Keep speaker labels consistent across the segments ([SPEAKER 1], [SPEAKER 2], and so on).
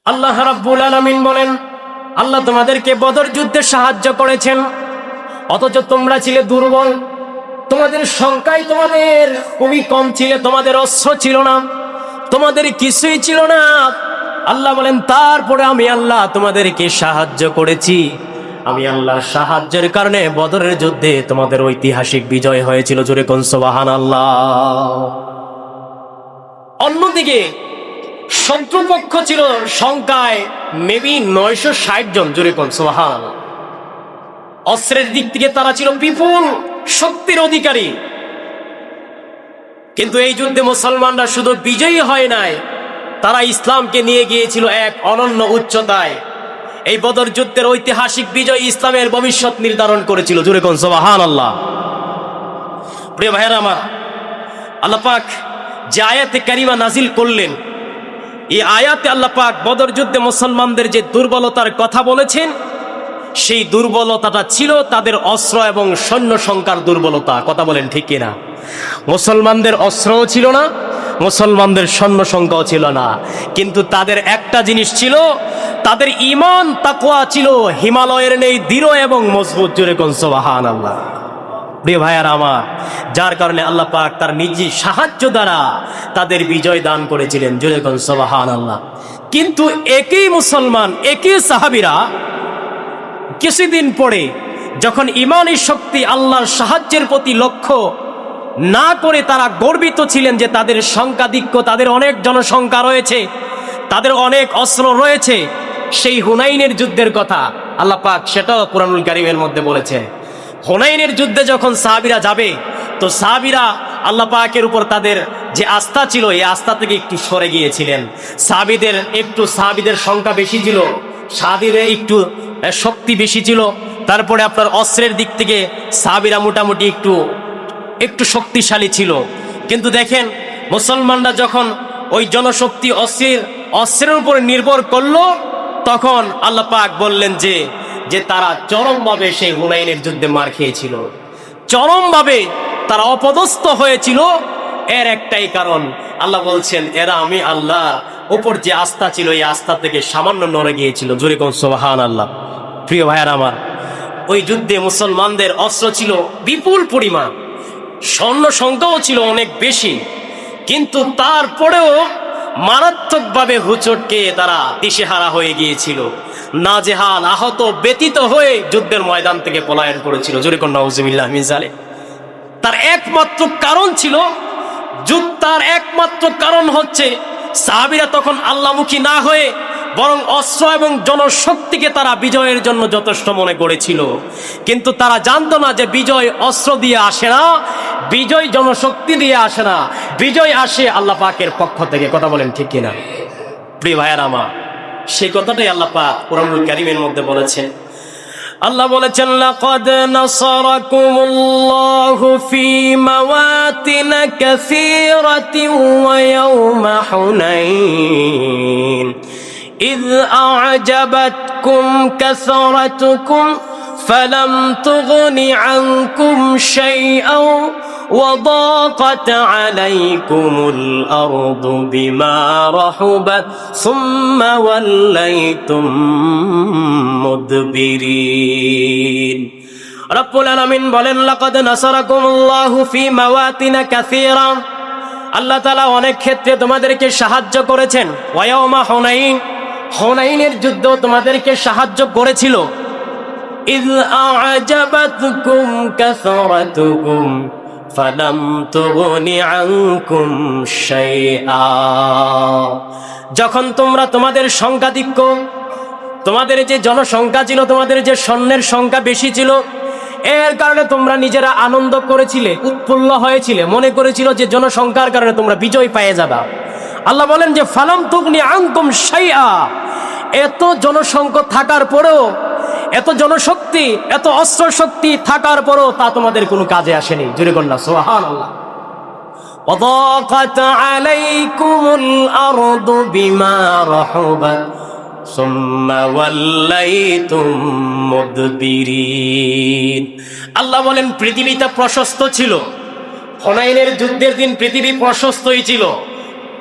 [SPEAKER 1] আল্লাহ রাব্বুল আলামিন বলেন, আল্লাহ তোমাদেরকে বদর যুদ্ধে সাহায্য করেছেন, অথচ তোমরা ছিলে দুর্বল। তোমাদের সংখ্যায় তোমাদের খুবই কম ছিল, তোমাদের অস্ত্র ছিল না, তোমাদের কিছুই ছিল না। আল্লাহ বলেন, তারপরে আমি আল্লাহ তোমাদেরকে সাহায্য করেছি। আমি আল্লাহর সাহায্যের কারণে বদরের যুদ্ধে তোমাদের ঐতিহাসিক বিজয় হয়েছিল। জোরে কোন সুবহানাল্লাহ। অন্যদিকে শত্রুপক্ষ ছিল সংখ্যায় মেবি 960 জন। জোরে কোন সুবহানাল্লাহ। অস্ত্রের দিক থেকে তারা ছিল বিপুল শক্তির অধিকারী, কিন্তু এই যুদ্ধে মুসলমানরা শুধু বিজয়ী হয় নাই, তারা ইসলামকে নিয়ে গিয়েছিল এক অনন্য উচ্চতায়। এই বদর যুদ্ধের ঐতিহাসিক বিজয় ইসলামের ভবিষ্যৎ নির্ধারণ করেছিল। জোরে কোন সুবহানাল্লাহ। প্রিয় ভাইয়েরা আমার, আল্লাহ পাক যে আয়াতে কারিমা নাজিল করলেন, এই আয়াতে আল্লাহ পাক বদর যুদ্ধে মুসলমানদের যে দুর্বলতার কথা বলেছেন, সেই দুর্বলতাটা ছিল তাদের অস্ত্র এবং সৈন্য সংখ্যার দুর্বলতা। কথা বলেন ঠিক কিনা? মুসলমানদের অস্ত্রও ছিল না, মুসলমানদের সৈন্য সংখ্যাও ছিল না, কিন্তু তাদের একটা জিনিস ছিল, তাদের ঈমান তাকওয়া ছিল হিমালয়ের নেই দৃঢ় এবং মজবুত। জোরে কোন সুবহানাল্লাহ। প্রিয় ভাইয়ারা আমার, যার কারণে আল্লাহ পাক তার নিজি সাহায্য দ্বারা তাদের বিজয় দান করেছিলেন। জোরে কোন সুবহানাল্লাহ। কিন্তু একই মুসলমান, একই সাহাবীরা কিছুদিন পরে যখন ঈমানের শক্তি আল্লাহর সাহায্যের প্রতি লক্ষ্য না করে তারা গর্বিত ছিলেন যে তাদের সংখ্যাধিক্য, তাদের অনেক জনসংখ্যা রয়েছে, তাদের অনেক অস্ত্র রয়েছে, সেই হুনাইনের যুদ্ধের কথা আল্লাহ পাক সেটাও কুরআনুল কারীমের মধ্যে বলেছে। হুনাইনের যুদ্ধে যখন সাহাবীরা যাবে, তো সাহাবীরা আল্লাহ পাকের উপর তাদের যে আস্থা ছিল, এই আস্থা থেকে একটু সরে গিয়েছিলেন। সাহাবীদের সংখ্যা বেশি ছিল, সাহাবীদের একটু শক্তি বেশি ছিল, তারপরে আপনার অস্ত্রের দিক থেকে সাহাবীরা মোটামুটি একটু শক্তিশালী ছিল। কিন্তু দেখেন, মুসলমানরা যখন ওই জনশক্তি অস্ত্রের উপর নির্ভর করলো, তখন আল্লাহ পাক বললেন যে তারা চরমভাবে সেই হুনাইনের যুদ্ধে মার খেয়েছিল, চরমভাবে তারা অপদস্থ হয়েছিল। এর একটাই কারণ, আল্লাহ বলছেন, এরা আমি আল্লাহর উপর যে আস্থা ছিল, এই আস্থা থেকে সামান্য নড়ে গিয়েছিল। জোরে কোন সুবহানাল্লাহ। প্রিয় ভাইয়ার আমার, ওই যুদ্ধে মুসলমানদের অস্ত্র ছিল বিপুল পরিমাণ, সৈন্য সংখ্যাও ছিল অনেক বেশি, কিন্তু তারপরেও মারাত্মকভাবে হুচটকে তারা দিশেহারা হয়ে গিয়েছিল, নাজেহাল, আহত, ব্যতীত হয়ে যুদ্ধের ময়দান থেকে পলায়ন করেছিল। জোরে কোন নাউজুবিল্লাহ মিন যালিক। তার একমাত্র কারণ ছিল, যুদ্ধের একমাত্র কারণ হচ্ছে সাহাবীরা তখন আল্লাহমুখী না হয়ে বরং অস্ত্র এবং জনশক্তিকে তারা বিজয়ের জন্য যথেষ্ট মনে করেছিল। কিন্তু তারা জানতো না যে বিজয় অস্ত্র দিয়ে আসে না, বিজয় জনশক্তি দিয়ে আসে না, বিজয় আসে আল্লাহ পাকের পক্ষ থেকে। কথা বলেন ঠিক কিনা? প্রিয় ভাইয়েরা আমার, সেই কথাটাই আল্লাহ পাক কুরআনুল কারীমের মধ্যে বলেছেন। আল্লাহ বলেছেন, লাকাদ নাসারাকুমুল্লাহু ফি মাওয়াতিন কাসীরাতিন ওয়া ইয়াওমা হুনাইন ইয আ'জাবাতকুম কাসরাতুকুম ফালাম তুগনি আনকুম শাইআন وضاقت عليكم الأرض بما رحبت ثم وليتم مدبرين। রব্বুল আলামিন বলেন, লাকাদ নাসারাকুমুল্লাহু ফি মাওয়াতিন কাসীরা। আল্লাহ তাআলা অনেক ক্ষেত্রে তোমাদেরকে সাহায্য করেছেন। ওয়া ইয়াউমা হুনাইন, হুনাইনের যুদ্ধ তোমাদেরকে সাহায্য করেছিল। ইয আ'জাবাতকুম কাসরাতুকুম ফালাম তুগনি আনকুম শাইআ। যখন তোমাদের সংখ্যাধিক্য, তোমাদের যে জনসংখ্যা ছিল, তোমাদের যে সৈন্যের সংখ্যা বেশি ছিল, এর কারণে তোমরা নিজেরা আনন্দ করেছিলে, উৎফুল্ল হয়েছিলে, মনে করেছিল যে জনসংখ্যার কারণে তোমরা বিজয় পেয়ে যাবে। আল্লাহ বলেন যে ফালাম তুগনি আনকুম শাইআ। এত জনসংখ্যা থাকার পরেও, এত জনশক্তি, এত অস্ত্র শক্তি থাকার পরও তা তোমাদের কোনো কাজে আসেনি। জোরে কন্যা সুবহানাল্লাহ। ওয়াদাকাত আলাইকুমুল আরদু বিমা রাহুবাত সুম্মা ওয়াল্লাইতুম মুদবিরিন। আল্লাহ বলেন, পৃথিবীটা প্রশস্ত ছিল। হুনাইনের যুদ্ধের দিন পৃথিবী প্রশস্তই ছিল,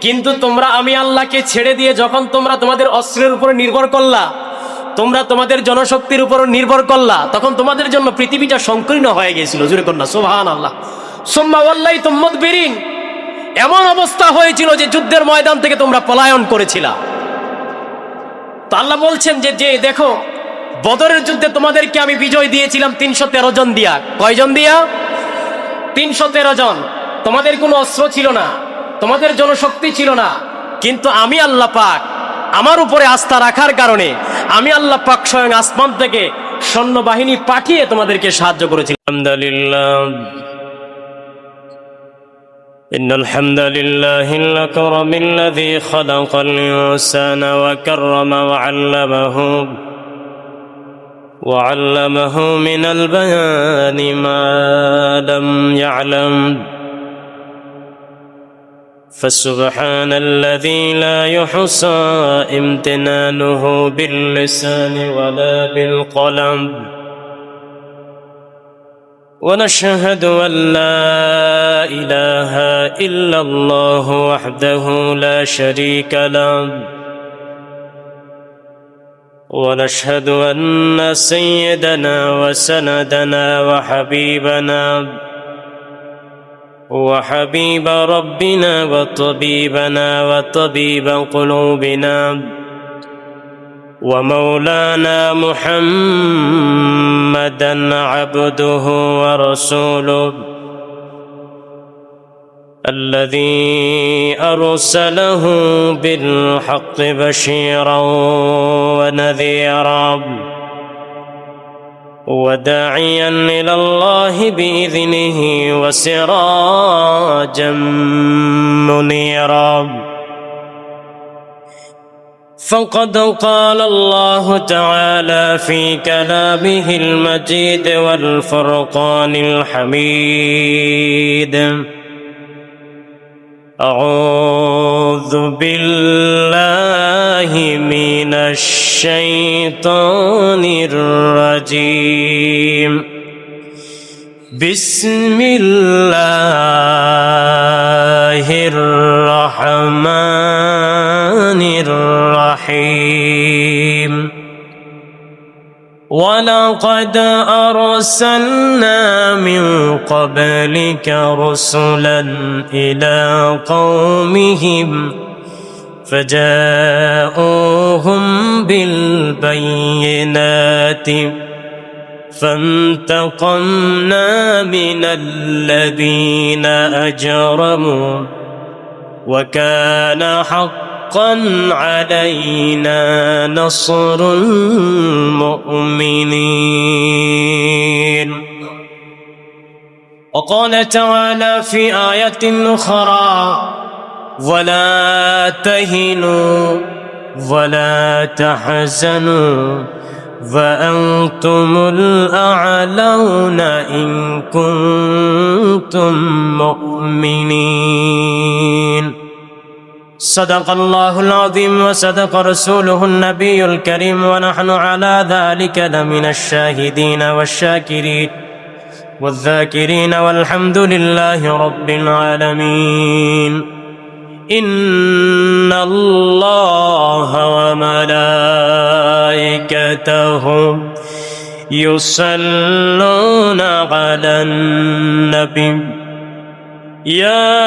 [SPEAKER 1] কিন্তু তোমরা আমি আল্লাহকে ছেড়ে দিয়ে যখন তোমরা তোমাদের অস্ত্রের উপরে নির্ভর করলা, তোমরা তোমাদের জনশক্তির উপর নির্ভর করলা, তখন তোমাদের জন্য পৃথিবীটা সংকীর্ণ হয়ে গেছিল। জোরে কন্যা সুবহানাল্লাহ। সুম্মা ওয়াল্লাইতুম মুদবিরিন, এমন অবস্থা হয়েছিল যে যুদ্ধের ময়দান থেকে তোমরা পলায়ন করেছিলা। তো আল্লাহ বলছেন যে দেখো, বদরের যুদ্ধে তোমাদেরকে আমি বিজয় দিয়েছিলাম 313 জন দিয়া। কয়জন দিয়া? 313 জন। তোমাদের কোনো অস্ত্র ছিল না, তোমাদের জনশক্তি ছিল না, কিন্তু আমি আল্লাহ পাক আমার উপরে আস্থা রাখার কারণে আমি আল্লাহ পাক স্বয়ং আসমান থেকে সৈন্যবাহিনী পাঠিয়ে তোমাদেরকে সাহায্য করেছিলাম। আলহামদুলিল্লাহ, ইন্নাল হামদুলিল্লাহিল আকরামিল্লাযী খালাকাল ইনসানা ওয়া কাররামা ওয়া আল্লামাহু মিনাল বায়ানি মা লাম ইয়ালাম। فسبحان الذي لا يحصى امتنانه باللسان ولا بالقلم، ونشهد أن لا إله إلا الله وحده لا شريك له، ونشهد أن سيدنا وسندنا وحبيب ربنا وطبيبنا وطبيب قلوبنا ومولانا محمدا عبده ورسوله الذي أرسله بالحق بشيرا ونذيرا وداعيا إلى الله بإذنه وسراجا منيرا. فقد قال الله تعالى في كلامه المجيد والفرقان الحميد: أعوذ بالله من الشيطان الرجيم. بسم الله الرحمن الرحيم. ولقد أرسلنا من قبلك رسلا إلى قومهم فجاءوهم بالبينات فانتقمنا من الذين أجرموا وكان حقا علينا نصر المؤمنين. وقال تعالى في آية أخرى: ولا تهنوا ولا تحزنوا وأنتم الأعلون إن كنتم مؤمنين. صدق الله العظيم وصدق رسوله النبي الكريم، ونحن على ذلك لمن الشاهدين والشاكرين والذاكرين والحمد لله رب العالمين. إن الله وملائكته يصلون على النبي يا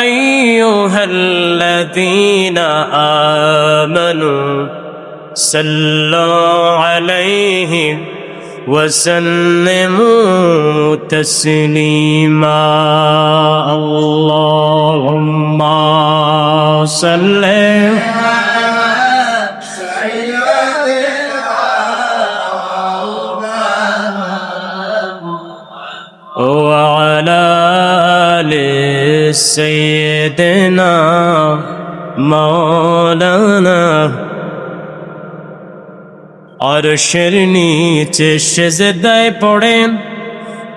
[SPEAKER 1] أيها الذين آمنوا صلوا عليه وسلموا تسليما. اللهم صل وعلى آل سيدنا مولانا। আরশের নিচে সেজদায় পড়েন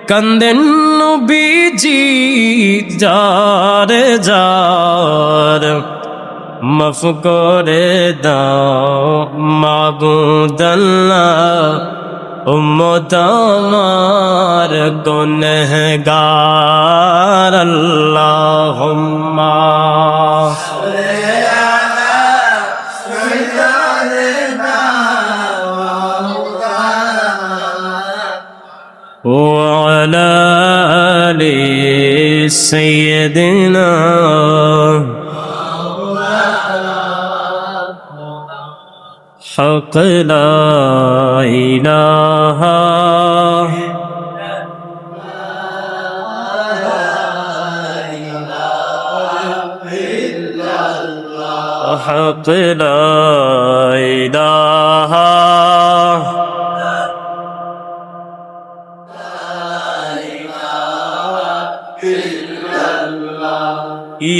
[SPEAKER 1] কান্দেন নবীজি যারে যার, মাফ করে দাও মাবুদ আল্লাহ উম্মত আমার গুনহগার আল্লাহুম্মা وعلى آل سيدنا حق لا إله حق لا إله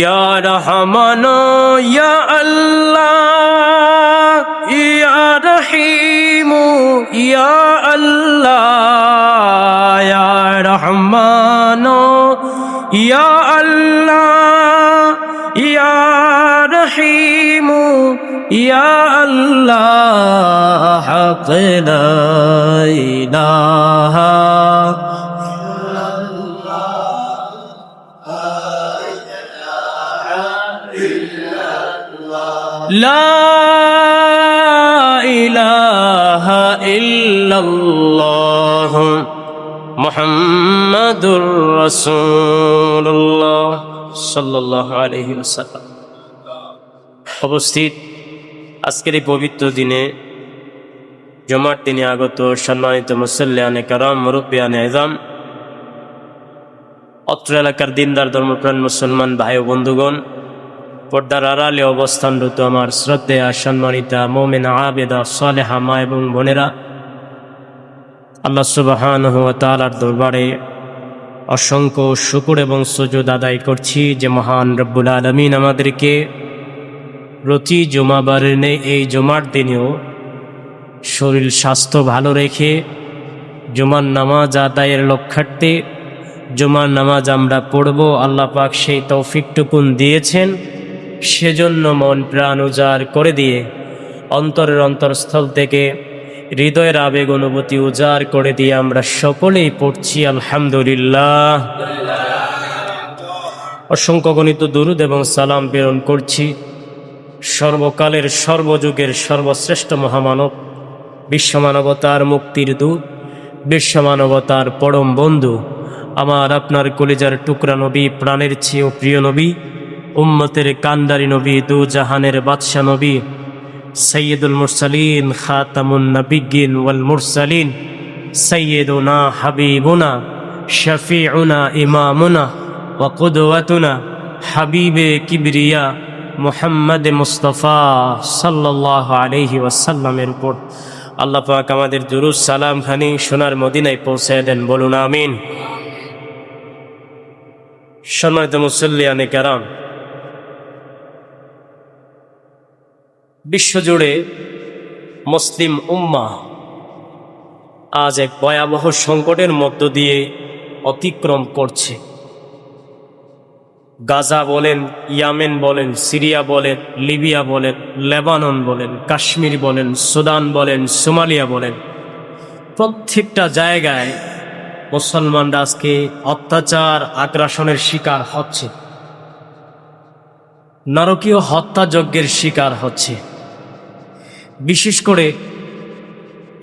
[SPEAKER 1] يا رحمن يا الله يا رحيم يا الله يا رحمن يا الله يا رحيم يا الله حق لا إله لا إله إلا الله محمد رسول الله صلى الله عليه وسلم উপস্থিত আজকের এই পবিত্র দিনে জুমার দিনে আগত সম্মানিত মুসল্লিয়ানে কারাম মুরব্বিয়ানে ইজাম অত্র এলাকার দিনদার ধর্মপ্রাণ মুসলমান ভাই ও বন্ধুগণ পর্দার আড়ালে অবস্থানরত আমার শ্রদ্ধেয়া সম্মানিতা মুমিনা আবেদা সালেহা মা এবং বোনেরা আল্লাহ সুবহানাহু ওয়া তাআলার দরবারে অসংখ্য শুকর এবং সুজুদ আদায় করছি যে মহান রব্বুল আলামিন আমাদেরকে প্রতি জুমাবারের এই জুমার দিনেও শরীর স্বাস্থ্য ভালো রেখে জুমার নামাজ আদায়ের লক্ষ্যার্থে জুমার নামাজ আমরা পড়ব আল্লাহ পাক সেই তৌফিকটুকুন দিয়েছেন সেজন্য মন প্রাণ উজাড় করে দিয়ে অন্তরের অন্তরস্থল থেকে হৃদয়ের আবেগ অনুভূতি উজাড় করে দিয়ে আমরা সকলেই পড়ছি আলহামদুলিল্লাহ। অসংখ্য গণিত দুরুদ এবং সালাম প্রেরণ করছি সর্বকালের সর্বযুগের সর্বশ্রেষ্ঠ মহামানব বিশ্বমানবতার মুক্তির দূত বিশ্বমানবতার পরম বন্ধু আমার আপনার কলিজার টুকরা নবী প্রাণের চেয়েও প্রিয় নবী উম্মতের কান্ডারি নবী দু জাহানের বাদশা নবী সৈয়দুল মুরসালিন খাতামুন নবিয়্যিন ওয়াল মুরসালিন সৈয়দুনা হাবিবুনা শফিউনা ইমামুনা ওয়া কুদওয়াতুনা হাবিবে কিবরিয়া মুহাম্মদ মুস্তাফা সাল্লাল্লাহু আলাইহি ওয়াসাল্লামের উপর আল্লাহ পাক আমাদের দুরূদ সালাম খানি সোনার মদিনায় পৌঁছে দেন, বলুন আমিন। সম্মানিত মুসল্লিয়ানে কেরাম, বিশ্বজুড়ে মুসলিম উম্মাহ আজ এক ভয়াবহ সংকটের মধ্য দিয়ে অতিক্রম করছে। গাজা বলেন, ইয়ামেন বলেন, সিরিয়া বলেন, লিবিয়া বলেন, লেবানন বলেন, কাশ্মীর বলেন, সুদান বলেন, সোমালিয়া বলেন, প্রত্যেকটা জায়গায় মুসলমানরা আজকে অত্যাচার আগ্রাসনের শিকার হচ্ছে, নরকীয় হত্যাযজ্ঞের শিকার হচ্ছে। বিশেষ করে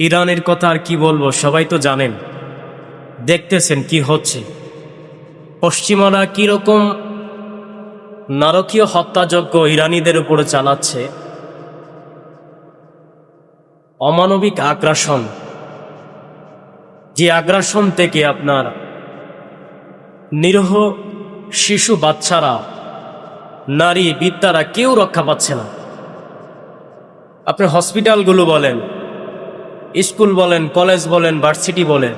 [SPEAKER 1] ইরানের কথা আর কি বলবো, সবাই তো জানেন, দেখতেছেন কি হচ্ছে। পশ্চিমারা কিরকম নারকীয় হত্যাযজ্ঞ ইরানিদের উপরে চালাচ্ছে, অমানবিক আগ্রাসন, যে আগ্রাসন থেকে আপনার নিরীহ শিশু বাচ্চারা, নারী বিদ্যারা কেউ রক্ষা পাচ্ছে না। আপনি হসপিটালগুলো বলেন, স্কুল বলেন, কলেজ বলেন, ভার্সিটি বলেন,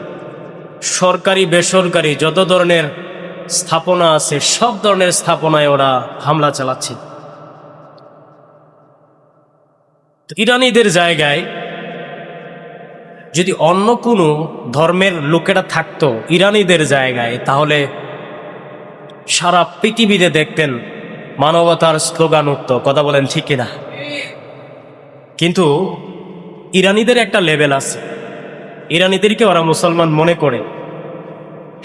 [SPEAKER 1] সরকারি বেসরকারি যত ধরনের স্থাপনা আছে সব ধরনের স্থাপনায় ওরা হামলা চালাচ্ছে। ইরানিদের জায়গায় যদি অন্য কোনো ধর্মের লোকেরা থাকতো ইরানিদের জায়গায়, তাহলে সারা পৃথিবীতে দেখতেন মানবতার স্লোগান উঠত। কথা বলেন ঠিক কিনা? কিন্তু ইরানিদের একটা লেভেল আছে, ইরানিদেরকে ওরা মুসলমান মনে করে,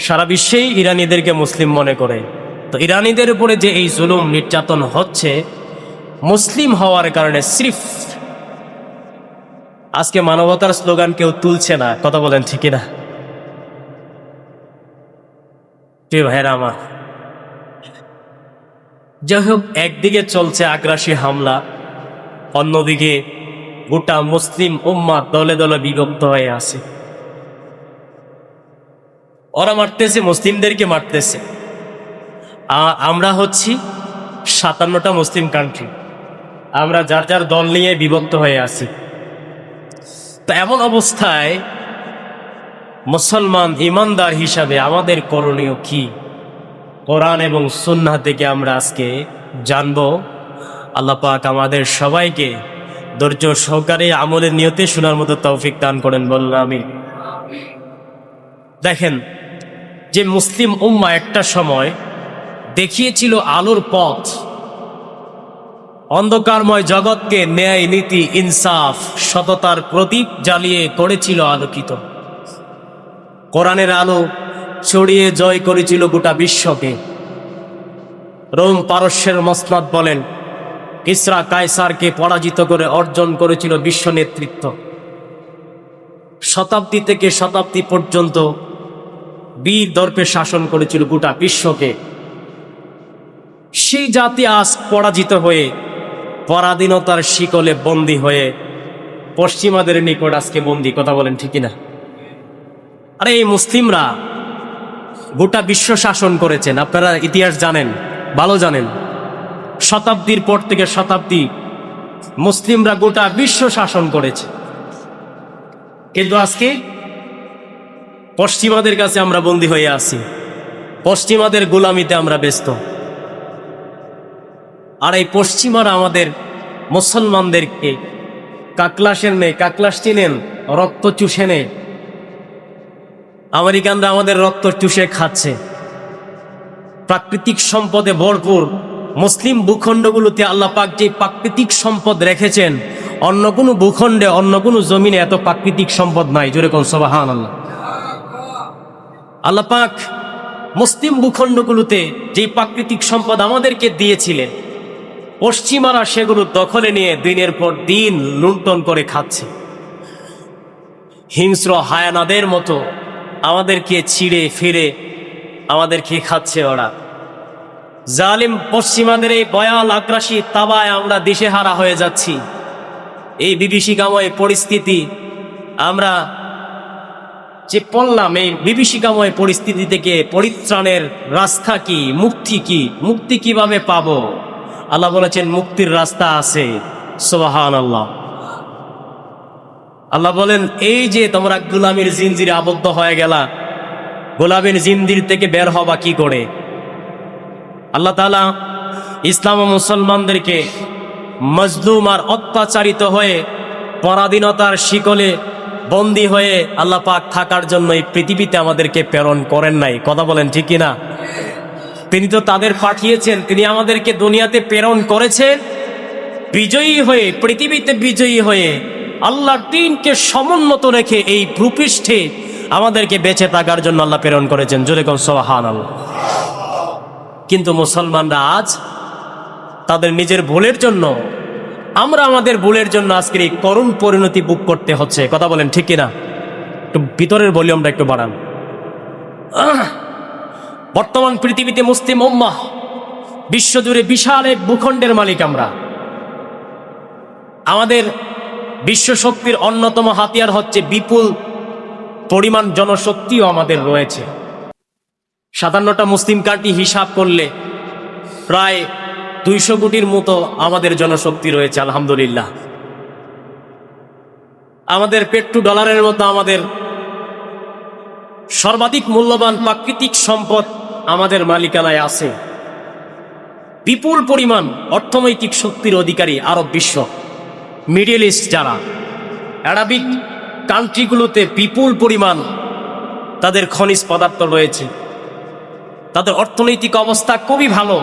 [SPEAKER 1] সারা বিশ্বেই ইরানিদেরকে মুসলিম মনে করে। তো ইরানিদের উপরে যে এই জুলুম নির্যাতন হচ্ছে মুসলিম হওয়ার কারণে, সিরিফ আজকে মানবতার স্লোগান কেউ তুলছে না, কথা বলেন ঠিক না? প্রিয় ভাইরা আমার, যাই হোক, একদিকে চলছে আগ্রাসী হামলা, অন্যদিকে গোটা মুসলিম উম্মাহ দলে দলে বিভক্ত হয়ে আছে। ওরা মারতেছে, মুসলিমদেরকে মারতেছে। আমরা হচ্ছি 57টা মুসলিম কান্ট্রি, আমরা যার যার দল নিয়ে বিভক্ত হয়ে আছি। তো এমন অবস্থায় মুসলমান ইমানদার হিসাবে আমাদের করণীয় কি, কোরআন এবং সুন্নাহ থেকে আমরা আজকে জানবো। আল্লাহ পাক আমাদের সবাইকে ধৈর্য সহকারে আমলের নিয়তে শোনার মতো তৌফিক দান করেন, বললাম আমিন। দেখেন, যে মুসলিম উম্মাহ একটা সময় দেখিয়েছিল আলোর পথ, অন্ধকারময় জগৎকে ন্যায়, নীতি, ইনসাফ, সততার প্রদীপ জ্বালিয়ে করেছিল আলোকিত। কোরআনের আলো ছড়িয়ে জয় করেছিল গোটা বিশ্বকে। রোম পারস্যের মসনদ বলেন, কিসরা কায়সারকে পরাজিত করে অর্জন করেছিল বিশ্ব নেতৃত্ব। শতাব্দী থেকে শতাব্দী পর্যন্ত বীর দর্পে শাসন করেছিল গোটা বিশ্বকে। সেই জাতি আজ পরাজিত হয়ে, পরাধীনতার শিকলে বন্দী হয়ে পশ্চিমাদের নিকট আজকে বন্দী, কথা বলেন ঠিক না? আরে এই মুসলিমরা গোটা বিশ্ব শাসন করেছেন, আপনারা ইতিহাস জানেন, ভালো জানেন। শতাব্দীর পর থেকে শতাব্দী মুসলিমরা গোটা বিশ্ব শাসন করেছে, কিন্তু আজকে পশ্চিমাদের কাছে আমরা বন্দী হয়ে আছি, পশ্চিমাদের গোলামিতে আমরা ব্যস্ত। আর এই পশ্চিমারা আমাদের মুসলমানদেরকে কাকলাসের নেই, কাকলাস চিনেন, রক্ত চুষে নেয়। আমেরিকানরা আমাদের রক্ত চুষে খাচ্ছে। প্রাকৃতিক সম্পদে ভরপুর মুসলিম ভূখণ্ডগুলোতে আল্লাহ পাক যে প্রাকৃতিক সম্পদ রেখেছেন, অন্য কোনো ভূখণ্ডে, অন্য কোনো জমিনে এত প্রাকৃতিক সম্পদ নাই। জোরে কোন সুবহানাল্লাহ। আল্লাহ পাক মুসলিম ভূখণ্ডগুলোতে যে প্রাকৃতিক সম্পদ আমাদেরকে দিয়েছিলেন, পশ্চিমারা সেগুলো দখলে নিয়ে দিনের পর দিন লুণ্ঠন করে খাচ্ছে। হিংস্র হায়ানাদের মতো আমাদেরকে ছিঁড়ে ফিরে আমাদেরকে খাচ্ছে ওরা। জালিম পশ্চিমাদের এই ভয়াল আগ্রাসী তাবায় আমরা দিশেহারা হয়ে যাচ্ছি। এই বিভীষিকাময় পরিস্থিতি আমরা যে পড়লাম, এই বিভীষিকাময় পরিস্থিতি থেকে পরিত্রাণের রাস্তা কি, মুক্তি কি, মুক্তি কিভাবে পাবো? আল্লাহ বলেছেন মুক্তির রাস্তা আছে। সুবহানাল্লাহ। আল্লাহ বলেন, এই যে তোমরা গোলামীর জিনজিরে আবদ্ধ হয়ে গেলা, গোলামীর জিনজির থেকে বের হবা কি করে? আল্লাহ তাআলা ইসলাম ও মুসলমানদেরকে মজলুম আর অত্যাচারিত হয়ে পরাধীনতার শিকলে বন্দী হয়ে আল্লাহ পাক থাকার জন্য এই পৃথিবীতে আমাদেরকে প্রেরণ করেন নাই, কথা বলেন ঠিক কিনা? তিনি তো তাদের পাঠিয়েছেন, তিনি আমাদেরকে দুনিয়াতে প্রেরণ করেছেন বিজয়ী হয়ে, পৃথিবীতে বিজয়ী হয়ে আল্লাহর দ্বীনকে সমুন্নত রেখে এই ভূপৃষ্ঠে আমাদেরকে বেঁচে থাকার জন্য আল্লাহ প্রেরণ করেছেন। জোরে কোন সুবহানাল্লাহ। কিন্তু মুসলমানরা আজ তাদের নিজের ভুলের জন্য, আমরা আমাদের ভুলের জন্য আজকের এই করুণ পরিণতি ভোগ করতে হচ্ছে, কথা বলেন ঠিক কিনা? একটু ভিতরের ভলিউমটা একটু বাড়ান। বর্তমান পৃথিবীতে মুসলিম উম্মাহ বিশ্বজুড়ে বিশাল এক ভূখণ্ডের মালিক আমরা। আমাদের বিশ্ব শক্তির অন্যতম হাতিয়ার হচ্ছে বিপুল পরিমাণ জনশক্তিও আমাদের রয়েছে। 57টা মুসলিম কান্ট্রি হিসাব করলে প্রায় 200 কোটির মতো আমাদের জনশক্তি রয়েছে, আলহামদুলিল্লাহ। আমাদের পেট্রো ডলারের মতো আমাদের সর্বাধিক মূল্যবান প্রাকৃতিক সম্পদ আমাদের মালিকানায় আছে। বিপুল পরিমাণ অর্থনৈতিক শক্তির অধিকারী আরব বিশ্ব, মিডল ইস্ট, যারা আরবিক কান্ট্রিগুলোতে বিপুল পরিমাণ তাদের খনিজ পদার্থ রয়েছে, তাদের অর্থনৈতিক অবস্থা খুবই ভালো।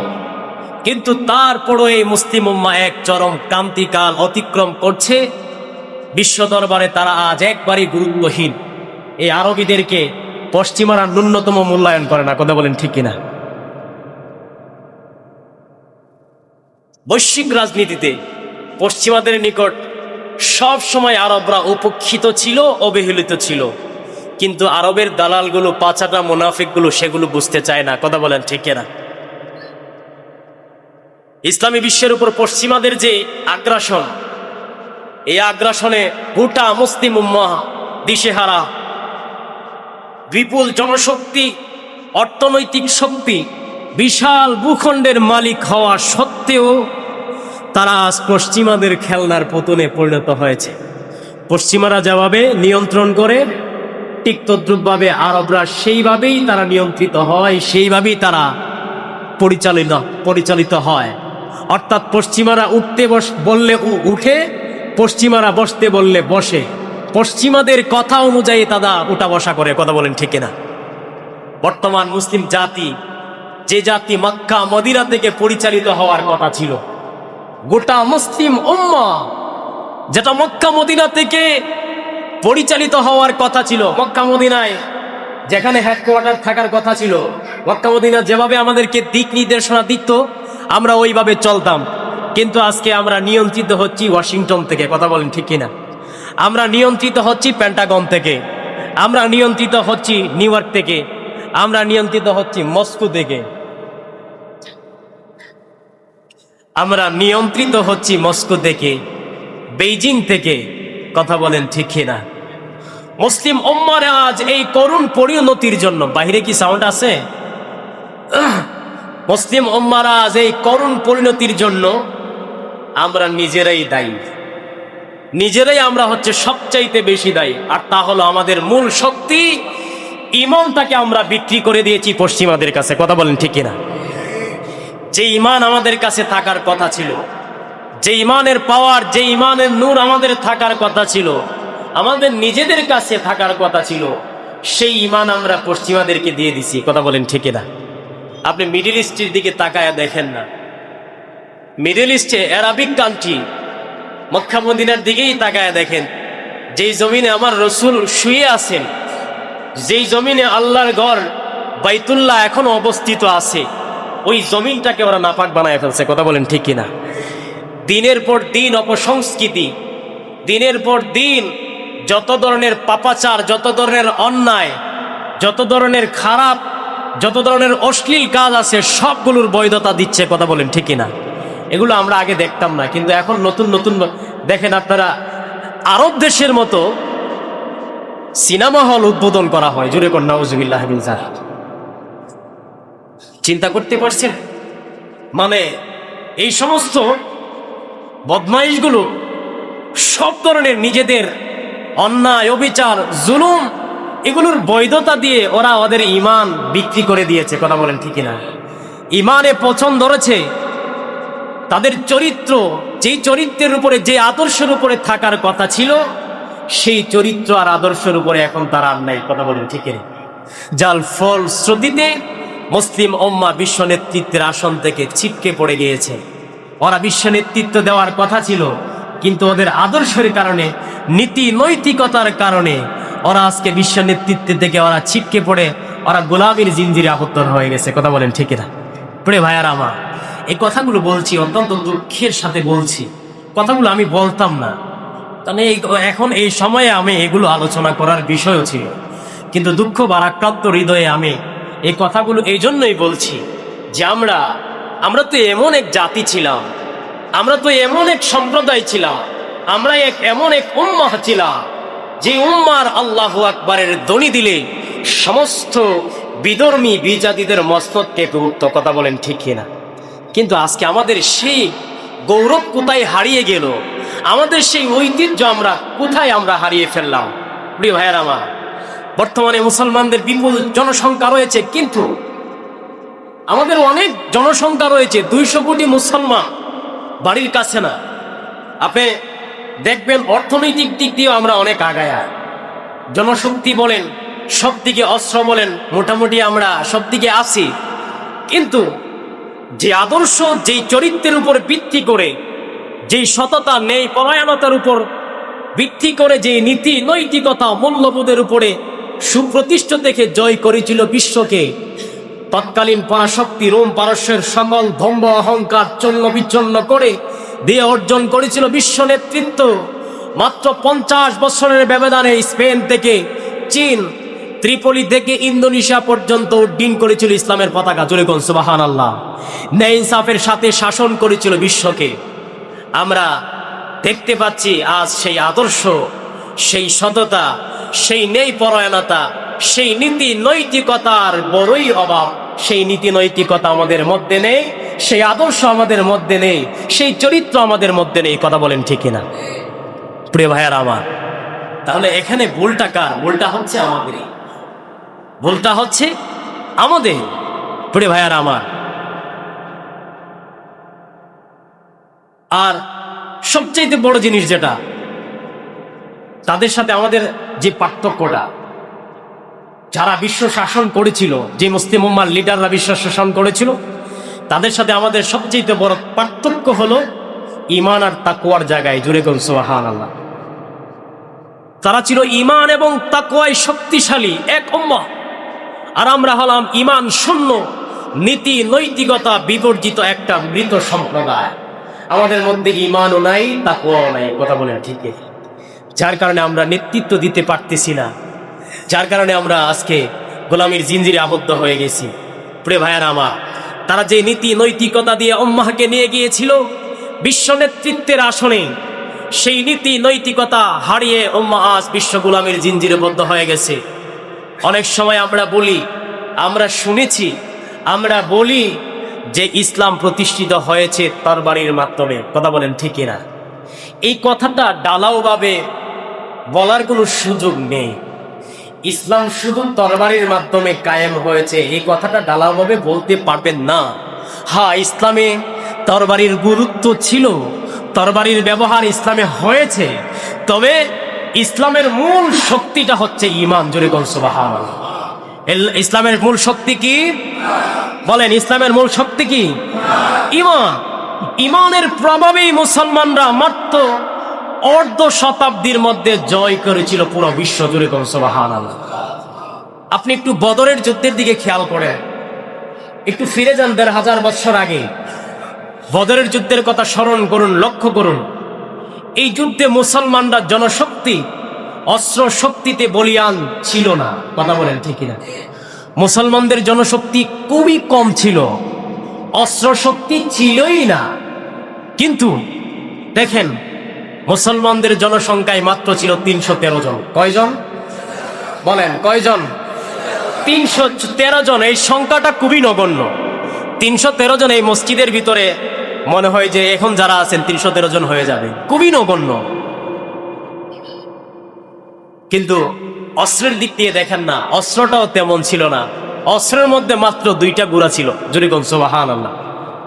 [SPEAKER 1] কিন্তু তারপরও এই মুসলিম উম্মাহ এক চরম ক্রান্তিকাল অতিক্রম করছে। বিশ্ব দরবারে তারা আজ একবারই গুরুত্বহীন। এই আরবিদেরকে পশ্চিমারা ন্যূনতম মূল্যায়ন করে না। কথা বলেন ঠিক কিনা? বৈশ্বিক রাজনীতিতে পশ্চিমাদের নিকট সব সময় আরবরা উপেক্ষিত ছিল, অবহেলিত ছিল। কিন্তু আরবের দালালগুলো, পাচাটা মুনাফিকগুলো সেগুলো বুঝতে চায় না। কথা বলেন ঠিক কিনা? ইসলামী বিশ্বের উপর পশ্চিমাদের যে আগ্রাসন, এই আগ্রাসনে গোটা মুসলিম উম্মাহ দিশেহারা। বিপুল জনশক্তি, অর্থনৈতিক শক্তি, বিশাল ভূখণ্ডের মালিক হওয়া সত্ত্বেও তারা আজ পশ্চিমাদের খেলনার পতনে পরিণত হয়েছে। পশ্চিমারা যেভাবে নিয়ন্ত্রণ করে, ঠিক তদ্রূপভাবে আরবরা সেইভাবেই তারা নিয়ন্ত্রিত হয়, সেইভাবেই তারা পরিচালিত হয়। অর্থাৎ পশ্চিমারা উঠতে বললে উঠে, পশ্চিমারা বসতে বললে বসে, পশ্চিমাদের কথা অনুযায়ী তারা উঠা বসা করে। কথা বলেন ঠিক কিনা? বর্তমান মুসলিম জাতি, যে জাতি মক্কা মদিনা থেকে পরিচালিত হওয়ার কথা ছিল, গোটা মুসলিম উম্মাহ যেটা মক্কা মদিনা থেকে পরিচালিত হওয়ার কথা ছিল, মক্কা মদিনায় যেখানে হেডকোয়ার্টার থাকার কথা ছিল, মক্কা মদিনা যেভাবে আমাদেরকে দিক নির্দেশনা দিত আমরা ওইভাবে চলতাম। কিন্তু আজকে আমরা নিয়ন্ত্রিত হচ্ছি ওয়াশিংটন থেকে। কথা বলেন ঠিক কিনা? আমরা নিয়ন্ত্রিত হচ্ছি পেন্টাগন থেকে, আমরা নিয়ন্ত্রিত হচ্ছি নিউ ইয়র্ক থেকে, আমরা নিয়ন্ত্রিত হচ্ছি মস্কো থেকে, আমরা নিয়ন্ত্রিত হচ্ছি মস্কো থেকে, বেইজিং থেকে। কথা বলেন ঠিক কিনা? মুসলিম উম্মার আজ এই করুণ পরিণতির জন্য, বাহিরে কি সাউন্ড আছে? মুসলিম উম্মার আজ এই করুণ পরিণতির জন্য আমরা নিজেরাই দায়ী, নিজেরাই আমরা হচ্ছে সবচাইতে বেশি দায়ী। আর তা হলো আমাদের মূল শক্তি ঈমানটাকে আমরা বিক্রি করে দিয়েছি পশ্চিমাদের কাছে। কথা বলেন ঠিক কিনা? যে ঈমান আমাদের কাছে থাকার কথা ছিল, যে ঈমানের পাওয়ার, যে ঈমানের নূর আমাদের থাকার কথা ছিল, আমাদের নিজেদের কাছে থাকার কথা ছিল, সেই ঈমান আমরা পশ্চিমাদেরকে দিয়ে দিছি। কথা বলেন ঠিক কিনা? আপনি মিডল ইস্টের দিকে তাকায়া দেখেন না, মিডল ইস্টে আরবিক কান্ট্রি মক্কা মদিনার দিকেই তাকায়া দেখেন। যেই জমিনে আমার রসুল শুয়ে আছেন, যেই জমিনে আল্লাহর ঘর বাইতুল্লাহ এখনো অবস্থিত আছে, ওই জমিনটাকে ওরা নাপাক বানায় ফেলছে। কথা বলেন ঠিক কিনা? দিনের পর দিন অপসংস্কৃতি, দিনের পর দিন যত ধরনের পাপাচার, যত ধরনের অন্যায়, যত ধরনের খারাপ, যত ধরনের অশ্লীল কাজ আছে সবগুলোর বৈধতা দিচ্ছে। কথা বলেন ঠিক কিনা? এগুলো আমরা আগে দেখতাম না, কিন্তু এখন নতুন নতুন দেখেন আপনারা, আরব দেশের মতো সিনেমা হল উদ্বোধন করা হয়। জোরে কোন নাউজুবিল্লাহ মিন যালিক। চিন্তা করতে পারছেন? মানে এই সমস্ত বদমাইশগুলো সব ধরনের নিজেদের অন্যায়, অবিচার, জুলুম, এগুলোর বৈধতা দিয়ে ওরা ওদের ঈমান বিক্রি করে দিয়েছে। কথা বলেন ঠিক কিনা? ঈমানে পছন্দ ধরেছে তাদের চরিত্র, যেই চরিত্রের উপরে, যে আদর্শের উপরে থাকার কথা ছিল, সেই চরিত্র আর আদর্শের উপরে এখন তারা আর নাই। কথা বলেন ঠিক কিনা? যার ফলশ্রুতিতে মুসলিম উম্মাহ বিশ্ব নেতৃত্বের আসন থেকে ছিটকে পড়ে গিয়েছে। ওরা বিশ্ব নেতৃত্ব দেওয়ার কথা ছিল, কিন্তু ওদের আদর্শের কারণে, নীতি নৈতিকতার কারণে ওরা আজকে বিশ্ব নেতৃত্ব থেকে ওরা ছিটকে পড়ে ওরা গোলামীর জিনজিরে আবদ্ধ হয়ে গেছে। কথা বলেন ঠিক কিনা? প্রিয় ভাইয়ারা আমার, এই কথাগুলো বলছি অত্যন্ত দুঃখের সাথে বলছি। কথাগুলো আমি বলতাম না, তাহলে এখন এই সময়ে আমি এগুলো আলোচনা করার বিষয়ও ছিল, কিন্তু দুঃখ ভারাক্রান্ত হৃদয়ে আমি এই কথাগুলো এই জন্যই বলছি যে আমরা তো এমন এক জাতি ছিলাম, আমরা তো এমন এক সম্প্রদায় ছিলাম, আমরা এমন এক উম্মাহ ছিলাম, যে উম্মার আল্লাহু আকবারের ধ্বনি দিলে সমস্ত বিধর্মী বিজাতিদের মস্তক কেঁপে উঠত। কথা বলেন ঠিক কিনা? কিন্তু আজকে আমাদের সেই গৌরব কোথায় হারিয়ে গেল? আমাদের সেই ঐতিহ্য কোথায় আমরা হারিয়ে ফেললাম? প্রিয় ভাইয়ের আমার, বর্তমানে মুসলমানদের বিপুল জনসংখ্যা রয়েছে, কিন্তু আমাদের অনেক জনসংখ্যা রয়েছে, 200 কোটি মুসলমান বাড়ির কাছে না। আপনি দেখবেন অর্থনৈতিক দিক দিয়েও আমরা অনেক আগায়া, জনশক্তি বলেন, সব দিকে অস্ত্র বলেন, মোটামুটি আমরা সব দিকে আছি। কিন্তু যে আদর্শ, যেই চরিত্রের উপর ভিত্তি করে, যেই সততা, ন্যায় পরায়ণতার উপর ভিত্তি করে, যে নীতি নৈতিকতা, মূল্যবোধের উপরে সুপ্রতিষ্ঠিত দেখে জয় করেছিল বিশ্বকে। তৎকালীন পরাশক্তি রোম পারস্যের সকল দম্ভ অহংকার চূর্ণ বিচ্ছন্ন করে দিয়ে অর্জন করেছিল বিশ্ব নেতৃত্ব। মাত্র 50 বছরের ব্যবধানে স্পেন থেকে চীন, ত্রিপলি থেকে ইন্দোনেশিয়া পর্যন্ত উড্ডীন করেছিল ইসলামের পতাকা। জোরে কোন সুবহানাল্লাহ। ন্যায় ইনসাফের সাথে শাসন করেছিল বিশ্বকে। আমরা দেখতে পাচ্ছি আজ সেই আদর্শ, সেই সততা, সেই ন্যায় পরায়ণতা, সেই নীতি নৈতিকতার বড়ই অভাব। সেই নীতি নৈতিকতা আমাদের মধ্যে নেই, সেই আদর্শ আমাদের মধ্যে নেই, সেই চরিত্র আমাদের মধ্যে নেই। কথা বলেন ঠিক কিনা প্রিয় ভাইয়ার আমার? তাহলে এখানে ভুলটা কার? ভুলটা হচ্ছে আমাদেরই, ভুলটা হচ্ছে আমাদের। প্রিয় ভাইয়ার আমার, আর সবচেয়ে বড় জিনিস যেটা তাদের সাথে আমাদের যে পার্থক্যটা, যারা বিশ্ব শাসন করেছিল, যে মুসলিম উম্মার লিডাররা বিশ্ব শাসন করেছিল, তাদের সাথে আমাদের সবচেয়ে বড় পার্থক্য হলো ঈমান আর তাকওয়ার জায়গায়। জুড়ে কোন সুবহানাল্লাহ। তারা ছিল ঈমান এবং তাকওয়ায় শক্তিশালী এক উম্মাহ, আর আমরা হলাম ঈমান শূন্য, নীতি নৈতিকতা বিবর্জিত একটা মৃত সম্প্রদায়। আমাদের মধ্যে ঈমানও নাই, তাকওয়াও নাই। কথা বলেন ঠিক? যার কারণে আমরা নেতৃত্ব দিতে পারতেছি না, যার কারণে আমরা আজকে গোলামীর জিনজিরে আবদ্ধ হয়ে গেছি। প্রিয় ভাইয়ারা আমার, তারা যে নীতি নৈতিকতা দিয়ে উম্মাহকে নিয়ে গিয়েছিল বিশ্ব নেতৃত্বের আসনে, সেই নীতি নৈতিকতা হারিয়ে উম্মাহ আজ বিশ্ব গোলামীর জিনজিরে বদ্ধ হয়ে গেছে। অনেক সময় আমরা বলি, আমরা শুনেছি, আমরা বলি যে ইসলাম প্রতিষ্ঠিত হয়েছে তরবারির মাধ্যমে। কথা বলেন ঠিক কিনা? এই কথাটা ডালাওভাবে বলার কোনো সুযোগ নেই। ইসলাম শুধু তরবারির মাধ্যমে কায়েম হয়েছে, এই কথাটা ডালাওভাবে বলতে পারবেন না। হ্যাঁ, ইসলামে তরবারির গুরুত্ব ছিল, তরবারির ব্যবহার ইসলামে হয়েছে, তবে ইসলামের মূল শক্তিটা হচ্ছে ঈমান। জোরে কোন সুবহানাল্লাহ। ইসলামের মূল শক্তি কি? বলেন, ইসলামের মূল শক্তি কি? ঈমান। ঈমানের প্রভাবেই মুসলমানরা মাত্র অর্ধ শতাব্দীর মধ্যে জয় করেছিল পুরো বিশ্ব। জুড়ে কোন সুবহানাল্লাহ। আপনি একটু বদরের যুদ্ধের দিকে খেয়াল করেন, একটু ফিরে যান 1500 বছর আগে, বদরের যুদ্ধের কথা স্মরণ করুন, লক্ষ্য করুন। এই যুদ্ধে মুসলমানরা জনশক্তি, অস্ত্র শক্তিতে বলিয়ান ছিল না। কথা বলেন ঠিক কিনা? মুসলমানদের জনশক্তি খুবই কম ছিল, অস্ত্র শক্তি ছিলই না। কিন্তু দেখেন, মুসলমানদের জনসংখ্যায় মাত্র ছিল 313 জন। কয়জন? বলেন কয়জন? 313 জন। এই সংখ্যাটা খুবই নগণ্য। 313 জন এই মসজিদের ভিতরে মনে হয় যে এখন যারা আছেন 313 জন হয়ে যাবে, খুবই নগণ্য। কিন্তু অস্ত্রের দিক দিয়ে দেখেন না, অস্ত্রটাও তেমন ছিল না। অস্ত্রের মধ্যে মাত্র 2টা গুড়া ছিল। জোরে কোন সুবহানাল্লাহ।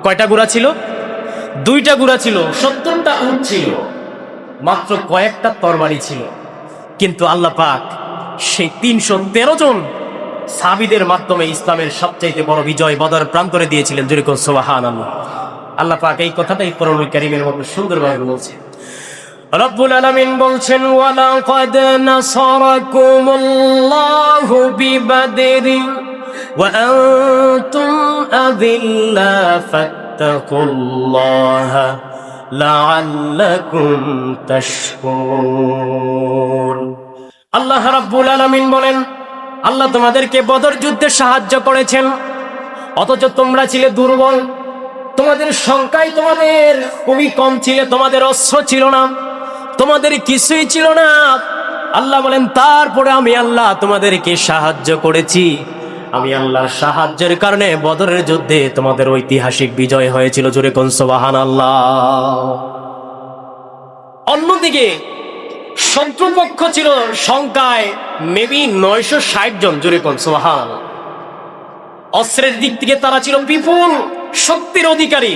[SPEAKER 1] কয়টা গুড়া ছিল? 2টা গুড়া ছিল। 70টা উট ছিল, মাত্র কয়েকটা তরবারি ছিল। কিন্তু আল্লাহ পাক সেই 313 জন সাহাবীদের মাধ্যমে ইসলামের সবচাইতে বড় বিজয় বদর প্রান্তরে দিয়েছিলেন। জোরে কোন সুবহানাল্লাহ। আল্লাহ পাক এই কথাটাই কোরআনুল কারীমের মধ্যে সুন্দরভাবে বলছেন। রব্বুল আলামিন বলছেন, ওয়ালাকাদ নাসারাকুমুল্লাহু বিবাদরিন ওয়া আনতুম আযিল্লা ফাত্তাকুল্লাহা লাআল্লাকুম তাশকুরুন। আল্লাহ রাব্বুল আলামিন বলেন, আল্লাহ তোমাদেরকে বদর যুদ্ধে সাহায্য করেছেন, অথচ তোমরা ছিলে দুর্বল, তোমাদের সংখ্যায় তোমাদের খুবই কম ছিল, তোমাদের অস্ত্র ছিল না, তোমাদের কিছুই ছিল না। আল্লাহ বলেন, তারপরে আমি আল্লাহ তোমাদেরকে সাহায্য করেছি। আমি আল্লাহর সাহায্যের কারণে বদরের যুদ্ধে তোমাদের ঐতিহাসিক বিজয় হয়েছিল। জোরে কোন সুবহানাল্লাহ। অন্যদিকে শত্রুপক্ষ ছিল সংখ্যায় মেবি 960 জন। জোরে কোন সুবহানাল্লাহ। অস্ত্রের দিক থেকে তারা ছিল বিপুল শক্তির অধিকারী।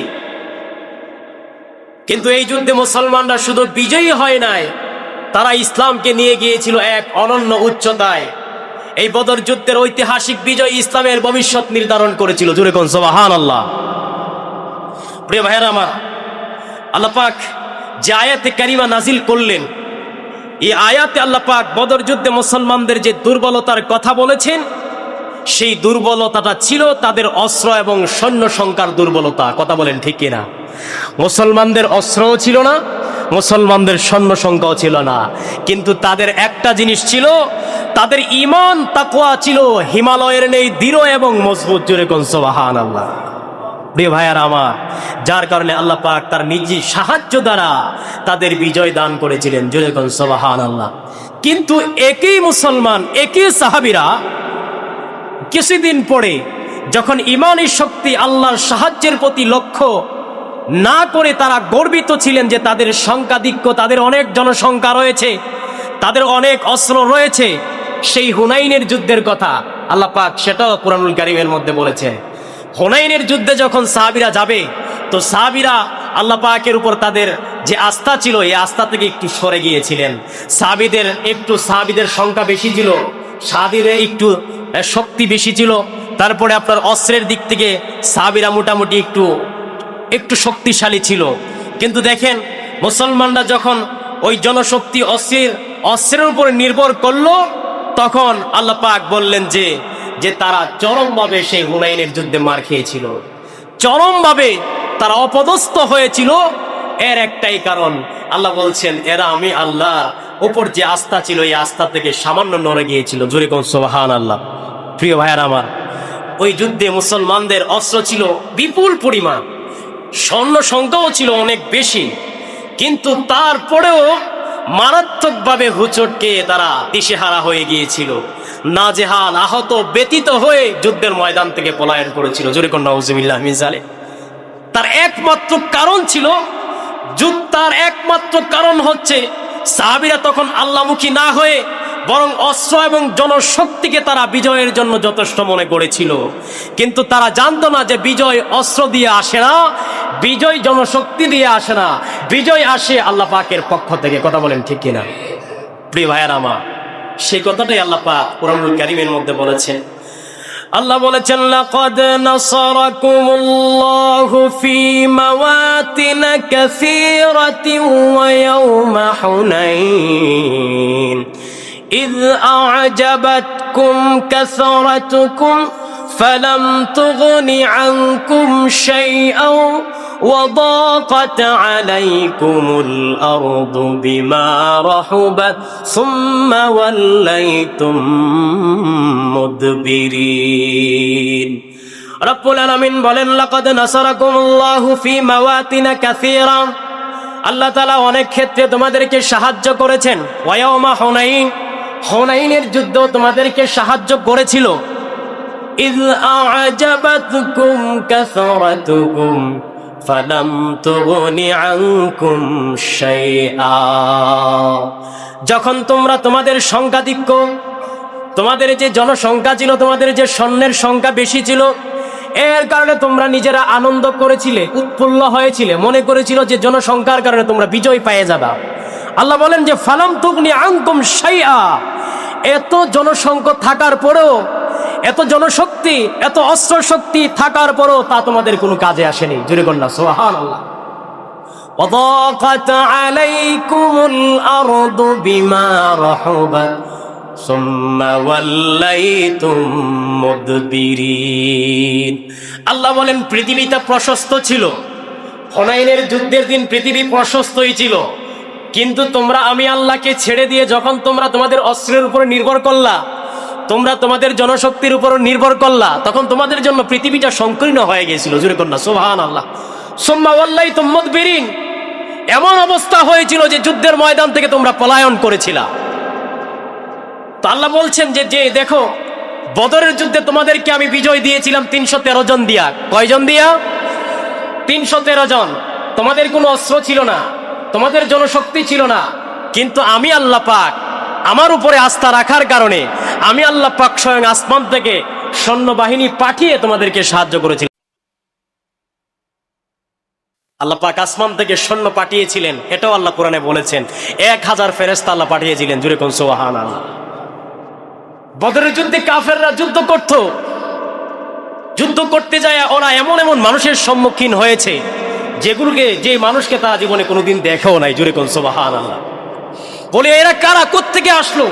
[SPEAKER 1] কিন্তু এই যুদ্ধে মুসলমানরা শুধু বিজয়ী হয় নাই, তারা ইসলামকে নিয়ে গিয়েছিল এক অনন্য উচ্চতায়। এই বদর যুদ্ধের ঐতিহাসিক বিজয় ইসলামের ভবিষ্যৎ নির্ধারণ করেছিল। জোরে কোন সুবহানাল্লাহ। প্রিয় ভাইয়েরা আমার, আল্লাহ পাক যে আয়াতে কারিমা নাজিল করলেন, এই আয়াতে আল্লাহ পাক বদর যুদ্ধে মুসলমানদের যে দুর্বলতার কথা বলেছেন, সেই দুর্বলতাটা ছিল তাদের অস্ত্র এবং সৈন্য সংখ্যার দুর্বলতা। কথা বলেন ঠিক কিনা? মুসলমানদের অস্ত্রও ছিল না, মুসলমানদের সৈন্য সংখ্যাও ছিল না, কিন্তু তাদের একটা জিনিস ছিল, তাদের ঈমান তাকওয়া ছিল হিমালয়ের নেই দৃঢ় এবং মজবুত। জোরে কোন সুবহানাল্লাহ। প্রিয় ভাইয়ারা আমার, যার কারণে আল্লাহ পাক তার নিজি সাহায্য দ্বারা তাদের বিজয় দান করেছিলেন। জোরে কোন সুবহানাল্লাহ। কিন্তু একই মুসলমান, একই সাহাবীরা কিছুদিন পরে যখন ঈমানের শক্তি আল্লাহর সাহায্যের প্রতি লক্ষ্য না করে তারা গর্বিত ছিলেন যে তাদের সংখ্যাধিক্য, তাদের অনেক জনসংখ্যা রয়েছে, তাদের অনেক অস্ত্র রয়েছে, সেই হুনাইনের যুদ্ধের কথা আল্লাহ পাক সেটাও কুরআনুল কারীমের মধ্যে বলেছেন। হুনাইনের যুদ্ধে যখন সাহাবীরা যাবে, তো সাহাবীরা আল্লাহ পাকের উপর তাদের যে আস্থা ছিল, এই আস্থা থেকে একটু সরে গিয়েছিলেন। সাহাবীদের সংখ্যা বেশি ছিল, সাহাবীদের একটু শক্তি বেশি ছিল, তারপরে আপনার অস্ত্রের দিক থেকে সাহাবীরা মোটামুটি একটু শক্তিশালী ছিল। কিন্তু দেখেন, মুসলমানরা যখন ওই জনশক্তি অস্ত্রের উপর নির্ভর করলো, তখন আল্লাহ পাক বললেন যে তারা চরমভাবে সেই হুনাইনের যুদ্ধে মার খেয়েছিল, চরমভাবে তারা অপদস্থ হয়েছিল। এর একটাই কারণ, আল্লাহ বলছেন এরা আমি আল্লাহ উপর যে আস্থা ছিল, এই আস্থা থেকে সামান্য নড়ে গিয়েছিল। জোরে কোন সুবহানাল্লাহ। প্রিয় ভাইয়ারা আমার, ওই যুদ্ধে মুসলমানদের অস্ত্র ছিল বিপুল পরিমাণ, সৈন্য সংখ্যাও ছিল অনেক বেশি, কিন্তু তারপরেও মারাত্মকভাবে হুচটকে তারা দিশেহারা হয়ে গিয়েছিল, নাজেহাল, আহত, ব্যতীত হয়ে যুদ্ধের ময়দান থেকে পলায়ন করেছিল। জোরে কোন নাউজুবিল্লাহ মিন যালিক। তার একমাত্র কারণ ছিল, তার একমাত্র কারণ হচ্ছে সাহাবীরা তখন আল্লাহমুখী না হয়ে বরং অস্ত্র এবং জনশক্তিকে তারা বিজয়ের জন্য যথেষ্ট মনে করেছিল। কিন্তু তারা জানতো না যে বিজয় অস্ত্র দিয়ে আসে না, বিজয় জনশক্তি দিয়ে আসে না, বিজয় আসে আল্লাহ পাকের পক্ষ থেকে। কথা বলেন ঠিক কিনা? প্রিয় ভাইয়ারা আমার, সেই কথাটাই আল্লাহ পাক কুরআনুল কারীমের মধ্যে বলেছেন। আল্লাহ বলেছেন, লাকাদ নাসারাকুমুল্লাহু ফি মাওয়াতিন কাসীরাতিন ওয়া ইয়াওমা হুনাইন ইয আ'জাবাতকুম কাসরাতুকুম ফালাম তুগনি আনকুম শাইআন وضاقت عليكم الأرض بما رحبت ثم وليتم مدبرين। রব্বুল আলামিন বলেন, লাকাদ নাসারাকুমুল্লাহু ফি মাওয়াতিন কাসীরা, আল্লাহ তাআলা অনেক ক্ষেত্রে তোমাদেরকে সাহায্য করেছেন। ওয়া ইয়াওমা হুনাইন, হুনাইনের যুদ্ধ তোমাদেরকে সাহায্য করেছিল। ইয আ'জাবাতকুম কাসরাতুকুম ফালাম তুগনি আনকুম শাইআ, যখন তোমাদের সংখ্যাধিক্য, তোমাদের যে জনসংখ্যা ছিল, তোমাদের যে সৈন্যের সংখ্যা বেশি ছিল, এর কারণে তোমরা নিজেরা আনন্দ করেছিলে, উৎফুল্ল হয়েছিলে, মনে করেছিল যে জনসংখ্যার কারণে তোমরা বিজয় পেয়ে যাবা। আল্লাহ বলেন যে ফালাম তুগনি আনকুম শাইআ, এত জনসংখ্যা থাকার পরেও, এত জনশক্তি, এত অস্ত্র শক্তি থাকার পরও তা তোমাদের কোনো কাজে আসেনি। জোরে বলুন সুবহানাল্লাহ। ওয়াদাকাত আলাইকুমুল আরদু বিমা রাহুবাত সুম্মা ওয়াল্লাইতুম মুদবিরিন। আল্লাহ বলেন পৃথিবীটা প্রশস্ত ছিল, হুনাইনের যুদ্ধের দিন পৃথিবী প্রশস্তই ছিল, কিন্তু তোমরা আমি আল্লাহকে ছেড়ে দিয়ে যখন তোমরা তোমাদের অস্ত্রের উপর নির্ভর করলা, তোমরা তোমাদের জনশক্তির উপর নির্ভর করলা, তখন তোমাদের জন্য পৃথিবীটা সংকীর্ণ হয়ে গিয়েছিল। জোরে কন্যা সুবহানাল্লাহ। সুম্মা ওয়াল্লাইতুম মুদবিরিন, এমন অবস্থা হয়েছিল যে যুদ্ধের ময়দান থেকে তোমরা পলায়ন করেছিলা। তো আল্লাহ বলছেন যে দেখো, বদরের যুদ্ধে তোমাদেরকে আমি বিজয় দিয়েছিলাম 313 জন দিয়া। কয়জন দিয়া? 313 জন। তোমাদের কোনো অস্ত্র ছিল না, তোমাদের জনশক্তি ছিল না, কিন্তু আমি আল্লাহ পাক আমার উপরে আস্থা রাখার কারণে আমি আল্লাহ পাক স্বয়ং আসমান থেকে সৈন্যবাহিনী পাঠিয়ে তোমাদেরকে সাহায্য করেছিলেন। আল্লাহ পাক আসমান থেকে সৈন্য পাঠিয়েছিলেন, এটাও আল্লাহ কোরআনে বলেছেন। 1000 ফেরেশতা আল্লাহ পাঠিয়েছিলেন। জোরে কোন সুবহানাল্লাহ। বদরের যুদ্ধে কাফেররা যুদ্ধ করতে যায় ওরা এমন এমন মানুষের সম্মুখীন হয়েছে যে মানুষকে তারা জীবনে কোনোদিন দেখেও নাই। জোরে কোন সুবহানাল্লাহ। বলে এরা কারা, কোত্থেকে আসলো,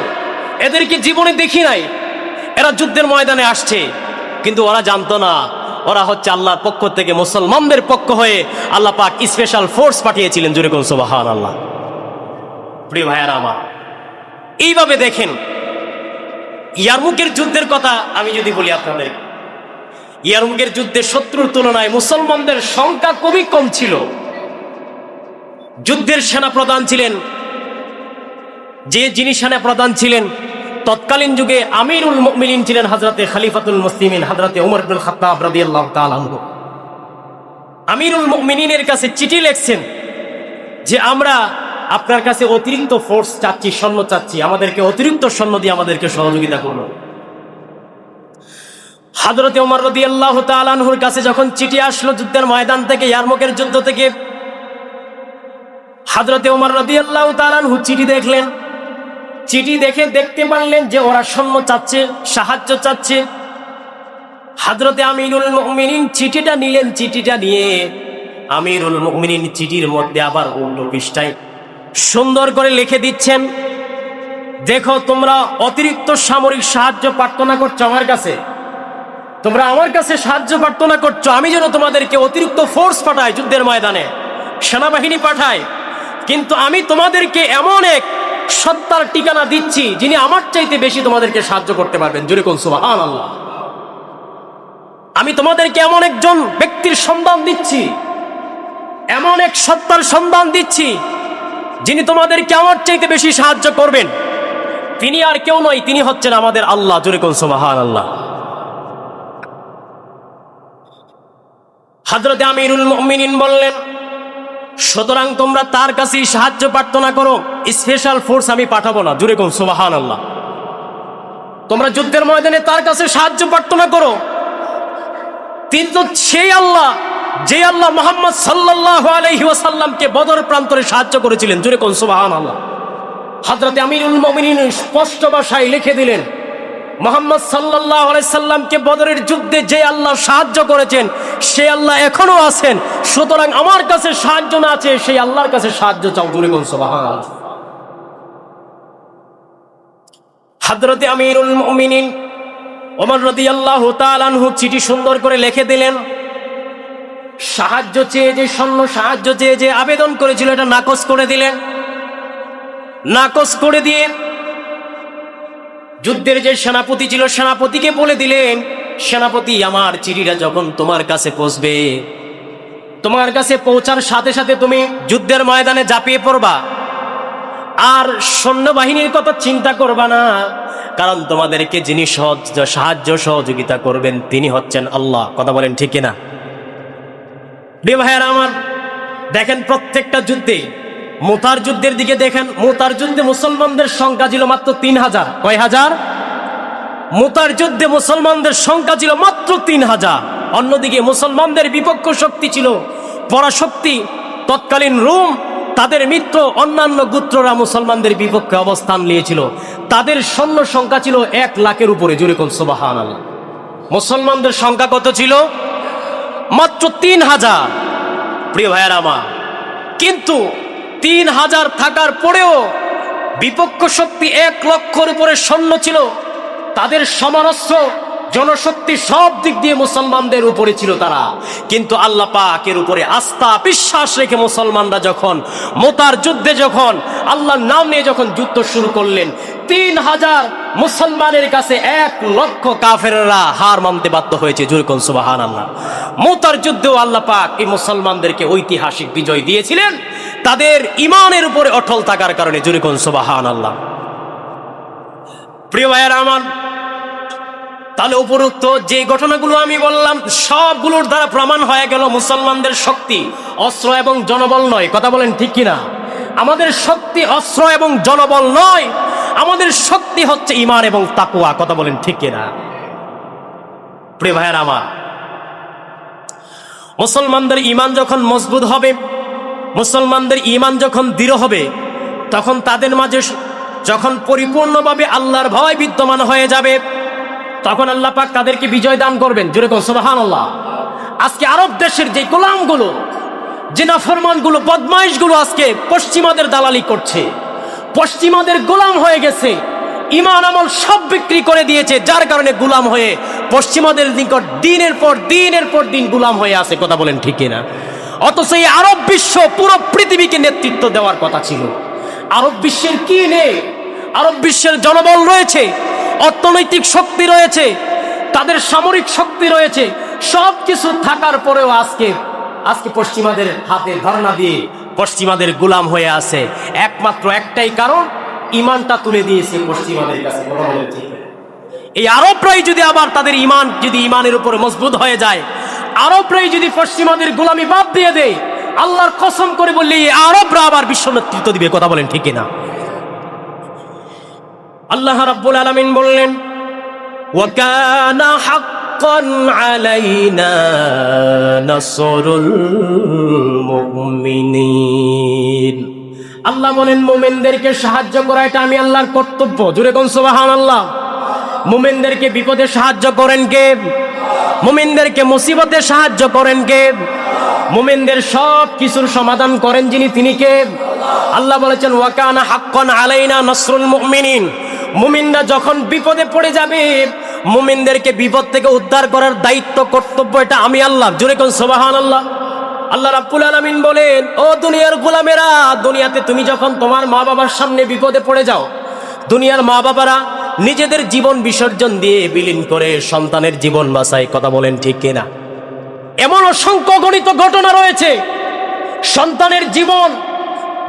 [SPEAKER 1] এদেরকে জীবনে দেখি নাই, এরা যুদ্ধের ময়দানে আসছে। কিন্তু ওরা জানতো না ওরা হচ্ছে আল্লাহর পক্ষ থেকে মুসলমানদের পক্ষ হয়ে আল্লাহ পাক স্পেশাল ফোর্স পাঠিয়েছিলেন। জোরে কোন সুবহানাল্লাহ। প্রিয় ভাইয়ারা আমার, এইভাবে দেখেন ইয়ারমুকের যুদ্ধের কথা আমি যদি বলি আপনাদের, ইয়ারমুকের যুদ্ধে শত্রুর তুলনায় মুসলমানদের সংখ্যা খুবই কম ছিল। যুদ্ধের সেনা প্রধান ছিলেন, যিনি সেনা প্রধান ছিলেন তৎকালীন যুগে আমিরুল মুমিনিন ছিলেন হযরতে খলিফাতুল মুসলিমিন হযরতে ওমর ইবনুল খাত্তাব রাদিয়াল্লাহু তাআলা আনহু। আমিরুল মুমিনিনের কাছে চিঠি লিখছেন যে আমরা আপনার কাছে অতিরিক্ত ফোর্স চাচ্ছি, সৈন্য চাচ্ছি, আমাদেরকে অতিরিক্ত সৈন্য দিয়ে আমাদেরকে সহযোগিতা করুন। হযরতে ওমর রাদিয়াল্লাহু তাআলা আনহুর কাছে যখন চিঠি আসলো যুদ্ধের ময়দান থেকে, ইয়ারমুকের যুদ্ধ থেকে, হযরতে ওমর রাদিয়াল্লাহু তাআলা আনহু চিঠি দেখলেন। চিঠি দেখে দেখতে পারলেন যে ওরা সৈন্য চাচ্ছে, সাহায্য চাচ্ছে। হযরতে আমিরুল মুমিনিন চিঠিটা নিলেন। চিঠিটা নিয়ে আমিরুল মুমিনিন চিঠির মধ্যে আবার উল্টো পৃষ্ঠায় সুন্দর করে লিখে দিচ্ছেন, দেখো তোমরা অতিরিক্ত সামরিক সাহায্য প্রার্থনা করছো আমার কাছে, তোমরা আমার কাছে সাহায্য প্রার্থনা করছো আমি যেন তোমাদেরকে অতিরিক্ত ফোর্স পাঠাই, যুদ্ধের ময়দানে সেনাবাহিনী পাঠাই। কিন্তু আমি তোমাদেরকে এমন এক সত্তার ঠিকানা দিচ্ছি যিনি আমার চাইতে বেশি তোমাদেরকে সাহায্য করতে পারবেন। জোরে কোন সুবহানাল্লাহ। আমি তোমাদেরকে এমন একজন ব্যক্তির সন্ধান দিচ্ছি, এমন এক সত্তার সন্ধান দিচ্ছি যিনি তোমাদেরকে আমার চাইতে বেশি সাহায্য করবেন। তিনি আর কেউ নয়, তিনি হচ্ছেন আমাদের আল্লাহ। জোরে কোন সুবহানাল্লাহ। হযরতে আমিরুল মুমিনিন বললেন, সুতরাং তোমরা তার কাছেই সাহায্য প্রার্থনা করো, স্পেশাল ফোর্স আমি পাঠাবো না। জোরে কোন সুবহানাল্লাহ। তোমরা যুদ্ধের ময়দানে তার কাছে সাহায্য প্রার্থনা করো, কিন্তু সেই আল্লাহ যে আল্লাহ মুহাম্মদ সাল্লাল্লাহু আলাইহি ওয়াসাল্লামকে বদর প্রান্তরে সাহায্য করেছিলেন। জোরে কোন সুবহানাল্লাহ। হযরতে আমিরুল মুমিনিন স্পষ্ট ভাষায় লিখে দিলেন, মুহাম্মদ সাল্লাল্লাহু আলাইহি সাল্লামকে বদরের যুদ্ধে যে আল্লাহ সাহায্য করেছেন সেই আল্লাহ এখনো আছেন, সুতরাং আমার কাছে সাহায্য না আছে, সেই আল্লাহর কাছে সাহায্য চাও। জোরে কোন সুবহানাল্লাহ। হযরতে আমিরুল মুমিনিন ওমর রাদিয়াল্লাহু তাআলা আনহু চিঠি সুন্দর করে লিখে দিলেন। সাহায্য চেয়ে যে সৈন্য সাহায্য চেয়ে যে আবেদন করেছিল এটা নাকচ করে দিলেন। নাকচ করে দিয়ে যুদ্ধের যে সেনাপতি ছিল সেনাপতিকে বলে দিলেন, সেনাপতি আমার চিঠিটা যখন তোমার কাছে পৌঁছবে, তোমার কাছে পৌঁছার সাথে সাথে তুমি যুদ্ধের ময়দানে ঝাঁপিয়ে পড়বা, আর সৈন্যবাহিনীর কথা চিন্তা করবা না, কারণ তোমাদেরকে যিনি সাহায্য সহযোগিতা করবেন তিনি হচ্ছেন আল্লাহ। কথা বলেন ঠিক কিনা? প্রিয় ভাইয়েরা আমার, দেখেন প্রত্যেকটা যুদ্ধে, মুতার যুদ্ধের দিকে দেখেন, মুতার যুদ্ধে মুসলমানদের সংখ্যা ছিল মাত্র 3000। কয় হাজার? মুতার যুদ্ধে মুসলমানদের সংখ্যা ছিল মাত্র 3000। অন্যদিকে মুসলমানদের বিপক্ষ শক্তি ছিল পরাশক্তি তৎকালীন রোম, তাদের মিত্র অন্যান্য গোত্ররা মুসলমানদের বিপক্ষে অবস্থান নিয়েছিল। তাদের সৈন্য সংখ্যা ছিল 1 লাখের উপরে। জোরে কোন সুবহানাল্লাহ। মুসলমানদের সংখ্যা কত ছিল? মাত্র 3000। প্রিয় ভাইয়েরা আমার, কিন্তু 3000 থাকার পরেও বিপক্ষ শক্তি 1 লক্ষের উপরে সৈন্য ছিল। তাদের সমানস্য জনশক্তি সব দিক দিয়ে মুসলমানদের উপরে ছিল তারা, কিন্তু আল্লাহ পাকের উপরে আস্থা বিশ্বাস রেখে মুসলমানরা যখন মুতার যুদ্ধে যখন আল্লাহর নাম নিয়ে যখন যুদ্ধ শুরু করলেন, 3000 মুসলমানের কাছে 1 লক্ষ কাফেররা হার মানতে বাধ্য হয়েছে। জোরে কোন সুবহানাল্লাহ। মুতার যুদ্ধেও আল্লাহ পাক এই মুসলমানদেরকে ঐতিহাসিক বিজয় দিয়েছিলেন তাদের ঈমানের উপরে অটল থাকার কারণে। জোরে কোন সুবহানাল্লাহ। প্রিয় ভাইয়েরা আমার, তাহলে উপরোক্ত যে ঘটনাগুলো আমি বললাম সবগুলোর দ্বারা প্রমাণ হয়ে গেল মুসলমানদের শক্তি অস্ত্র এবং জনবল নয়। কথা বলেন ঠিক কিনা? আমাদের শক্তি অস্ত্র এবং জনবল নয়, আমাদের শক্তি হচ্ছে ঈমান এবং তাকওয়া। কথা বলেন ঠিক কিনা? প্রিয় ভাইয়েরা আমার, মুসলমানদের ঈমান যখন মজবুত হবে, মুসলমানদের ঈমান যখন দৃঢ় হবে, তখন তাদের মাঝে যখন পরিপূর্ণভাবে আল্লাহর ভয় বিদ্যমান হয়ে যাবে, তখন আল্লাহ পাক তাদেরকে বিজয় দান করবেন। জোরে কোন সুবহানাল্লাহ। আজকে আরব দেশের যে গোলামগুলো, যে নাফরমানগুলো, বদমাইশগুলো আজকে পশ্চিমাদের দালালি করছে, পশ্চিমাদের গোলাম হয়ে গেছে, ইমান আমল সব বিক্রি করে দিয়েছে, যার কারণে গোলাম হয়ে পশ্চিমাদের নিকট দিনের পর দিন গোলাম হয়ে আছে। কথা বলেন ঠিক কিনা? অথচ এই আরব বিশ্ব পুরো পৃথিবীকে নেতৃত্ব দেওয়ার কথা ছিল। আরব বিশ্বের কি নেই? আরব বিশ্বের জনবল রয়েছে, অর্থনৈতিক শক্তি রয়েছে, তাদের সামরিক শক্তি রয়েছে, সব কিছু থাকার পরেও আজকে পশ্চিমাদের হাতে ধর্ণা দিয়ে পশ্চিমাদের গোলাম হয়ে আছে। একমাত্র একটাই কারণ, ইমানটা তুলে দিয়েছে পশ্চিমাদের কাছে। এই আরবরাই যদি আবার তাদের ইমানের উপরে মজবুত হয়ে যায়, আরবরাই যদি পশ্চিমাদের গোলামি বাদ দিয়ে দেয়, আল্লাহর কসম করে বললে এই আরবরা আবার বিশ্ব নেতৃত্ব দিবে। কথা বলেন ঠিক কিনা? আল্লাহ রাব্বুল আলামিন বললেন, ওয়া কানা হাক্কান আলাইনা নাসরুল মুমিনিন। আল্লাহ বলেন, মুমিনদেরকে সাহায্য করা এটা আমি আল্লাহর কর্তব্য। জোরে কোন সুবহানাল্লাহ। মুমিনদেরকে বিপদে সাহায্য করেন কে? মুমিনদেরকে মুসিবতে সাহায্য করেন কে? মুমিনদের সব কিছুর সমাধান করেন যিনি, তিনি কে? আল্লাহ বলেছেন, ওয়া কানা হাক্কান আলাইনা নাসরুল মুমিনিন। মুমিনরা যখন বিপদে পড়ে যাবে, মুমিনদেরকে বিপদ থেকে উদ্ধার করার দায়িত্ব, কর্তব্য এটা আমি আল্লাহ। জোরে কোন সুবহানাল্লাহ। আল্লাহ রাব্বুল আলামিন বলেন, ও দুনিয়ার গোলামেরা, দুনিয়াতে তুমি যখন তোমার মা বাবার সামনে বিপদে পড়ে যাও, দুনিয়ার মা বাবারা নিজেদের জীবন বিসর্জন দিয়ে বিলীন করে সন্তানের জীবন বাঁচায়। কথা বলেন ঠিক কিনা? এমন অসংখ্য গণিত ঘটনা রয়েছে, সন্তানের জীবন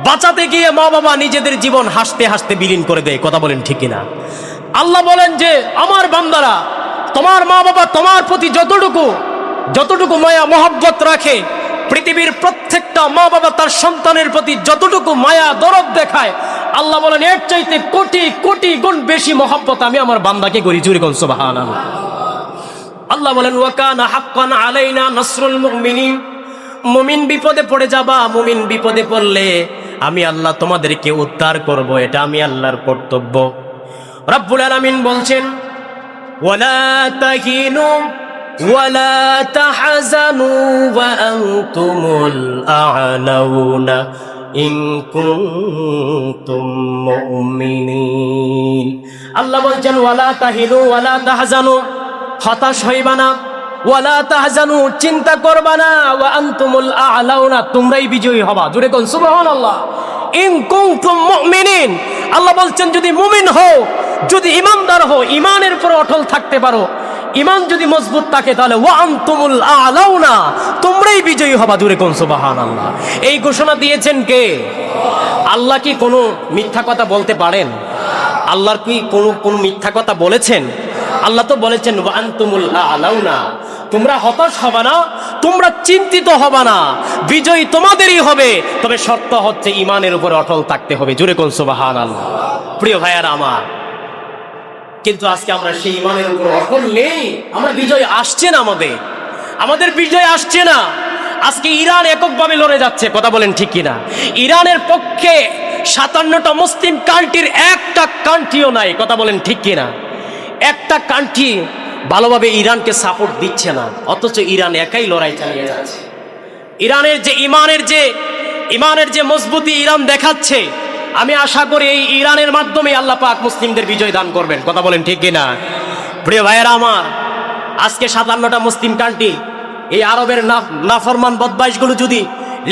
[SPEAKER 1] বাঁচাতে গিয়ে মা বাবা নিজেদের জীবন হাসতে হাসতে বিলীন করে দেয়। কথা বলেন ঠিক কিনা? আল্লাহ বলেন যে, আমার বান্দারা, তোমার মা বাবা তোমার প্রতি যতটুকু মায়া মহব্বত রাখে, পৃথিবীর প্রত্যেকটা মা বাবা তার সন্তানের প্রতি যতটুকু মায়া দরদ দেখায়, আল্লাহ বলেন এর চাইতে কোটি কোটি গুণ বেশি মহব্বত আমি আমার বান্দাকে করি। জোরে কোন সুবহানাল্লাহ। আল্লাহ বলেন, ওয়া কানা হাক্কান আলাইনা নাসরুল মুমিনিন। মুমিন বিপদে পড়ে যাবা, মুমিন বিপদে পড়লে আমি আল্লাহ তোমাদেরকে উদ্ধার করব, এটা আমি আল্লাহর কর্তব্য। রব্বুল আলামিন বলছেন, ওয়ালা তাহিনু ওয়ালা তাহজানু ওয়া আনতুমুল আ'লাউনা ইন কুনতুম মুমিনিন। আল্লাহ বলছেন, ওয়ালা তাহিনু ওয়ালা তাহজানু, হতাশ হইবা না, ওয়ালা তাহজানু, চিন্তা করবা না, ওয়া আনতুমুল আ'লাউনা, তোমরাই বিজয়ী হবা। জোরে কোন সুবহানাল্লাহ। ইন কুনতুম মুমিনিন, আল্লাহ বলছেন যদি মুমিন হও, যদি ইমানদার হও, ইমানের উপর অটল থাকতে পারো, ইমান যদি মজবুত থাকে, তাহলে ওয়া আনতুমুল আ'লাউনা, তোমরাই বিজয়ী হবা। জোরে কোন সুবহানাল্লাহ। এই ঘোষণা দিয়েছেন কে? আল্লাহ কি কোনো মিথ্যা কথা বলতে পারেন? আল্লাহর কি কোনো মিথ্যা কথা বলেছেন? আল্লাহ তো বলেছেন ওয়া আনতুমুল আ'লাউনা, তোমরা হতাশ হবে না, তোমরা চিন্তিত হবে না, বিজয়ী তোমাদেরই হবে, তবে শর্ত হচ্ছে ইমানের উপর অটল থাকতে হবে। জোরে কোন সুবহানাল্লাহ। প্রিয় ভাইয়ারা আমার, কিন্তু আজকে আমরা সেই ইমানের উপর অটল নেই, আমরা বিজয় আসছে না, আমাদের বিজয় আসছে না। আজকে ইরান এককভাবে লড়ে যাচ্ছে। কথা বলেন ঠিক কিনা? ইরানের পক্ষে 57টা মুসলিম কান্ট্রির একটা কান্ট্রিও নাই। কথা বলেন ঠিক কিনা? একটা কান্ট্রি ভালোভাবে ইরানকে সাপোর্ট দিচ্ছে না, অথচ ইরান একাই লড়াই চালিয়ে যাচ্ছে। ইরানের যে ইমানের যে মজবুতি ইরান দেখাচ্ছে, আমি আশা করি এই ইরানের মাধ্যমে আল্লাহ পাক মুসলিমদের বিজয় দান করবেন। কথা বলেন ঠিক কিনা? প্রিয় ভাইয়েরা আমার, আজকে 57টা মুসলিম কান্ট্রি, এই আরবের নাফরমান বদমাইশগুলো যদি,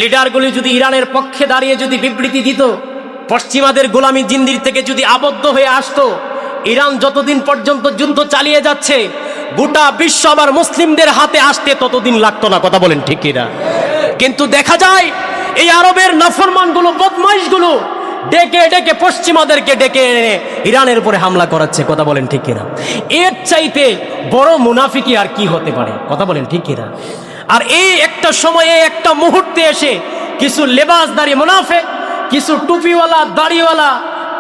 [SPEAKER 1] লিডারগুলো যদি ইরানের পক্ষে দাঁড়িয়ে যদি বিবৃতি দিত, পশ্চিমাদের গোলামি জিন্দির থেকে যদি আবদ্ধ হয়ে আসতো, ইরান যতদিন পর্যন্ত যুদ্ধ চালিয়ে যাচ্ছে, গোটা বিশ্ব আবার মুসলিমদের হাতে আসতে ততদিন লাগতো না। কথা বলেন ঠিক কিনা? কিন্তু দেখা যায় এই আরবের নাফরমানগুলো, বদমাইশগুলো ডেকে ডেকে পশ্চিমাদেরকে ডেকে এনে ইরানের উপরে হামলা করাচ্ছে। কথা বলেন ঠিক কিনা? এর চাইতে বড় মুনাফিকি আর কি হতে পারে? কথা বলেন ঠিক কিনা? আর এই একটা সময়ে, একটা মুহূর্তে এসে কিছু লেবাসদারি মুনাফিক, কিছু টুপিওয়ালা, দাড়িওয়ালা,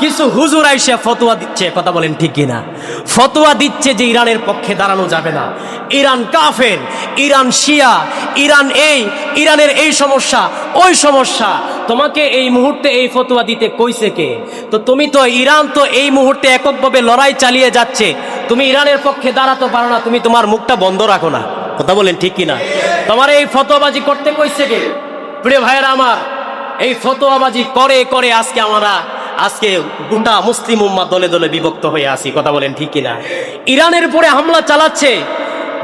[SPEAKER 1] কিছু হুজুর আইসা ফতোয়া দিচ্ছে। কথা বলেন ঠিক কিনা? ফতোয়া দিচ্ছে যে ইরানের পক্ষে দাঁড়ানো যাবে না, ইরান কাফের, ইরান শিয়া, ইরানের এই সমস্যা, ওই সমস্যা। তোমাকে এই মুহূর্তে এই ফতোয়া দিতে কইছে কে? তো তুমি তো, ইরান তো এই মুহূর্তে এককভাবে লড়াই চালিয়ে যাচ্ছে, তুমি ইরানের পক্ষে দাঁড়াতে পারো না, তুমি তোমার মুখটা বন্ধ রাখো না। কথা বলেন ঠিক কিনা? তোমার এই ফতোয়াবাজি করতে কইছে কে? প্রিয় ভাইয়েরা আমার, এই ফতোয়াবাজি করে করে আজকে গোটা মুসলিম উম্মাহ দলে দলে বিভক্ত হয়ে আছি, কথা বলেন ঠিক কিনা? ইরানের উপরে হামলা চালাচ্ছে,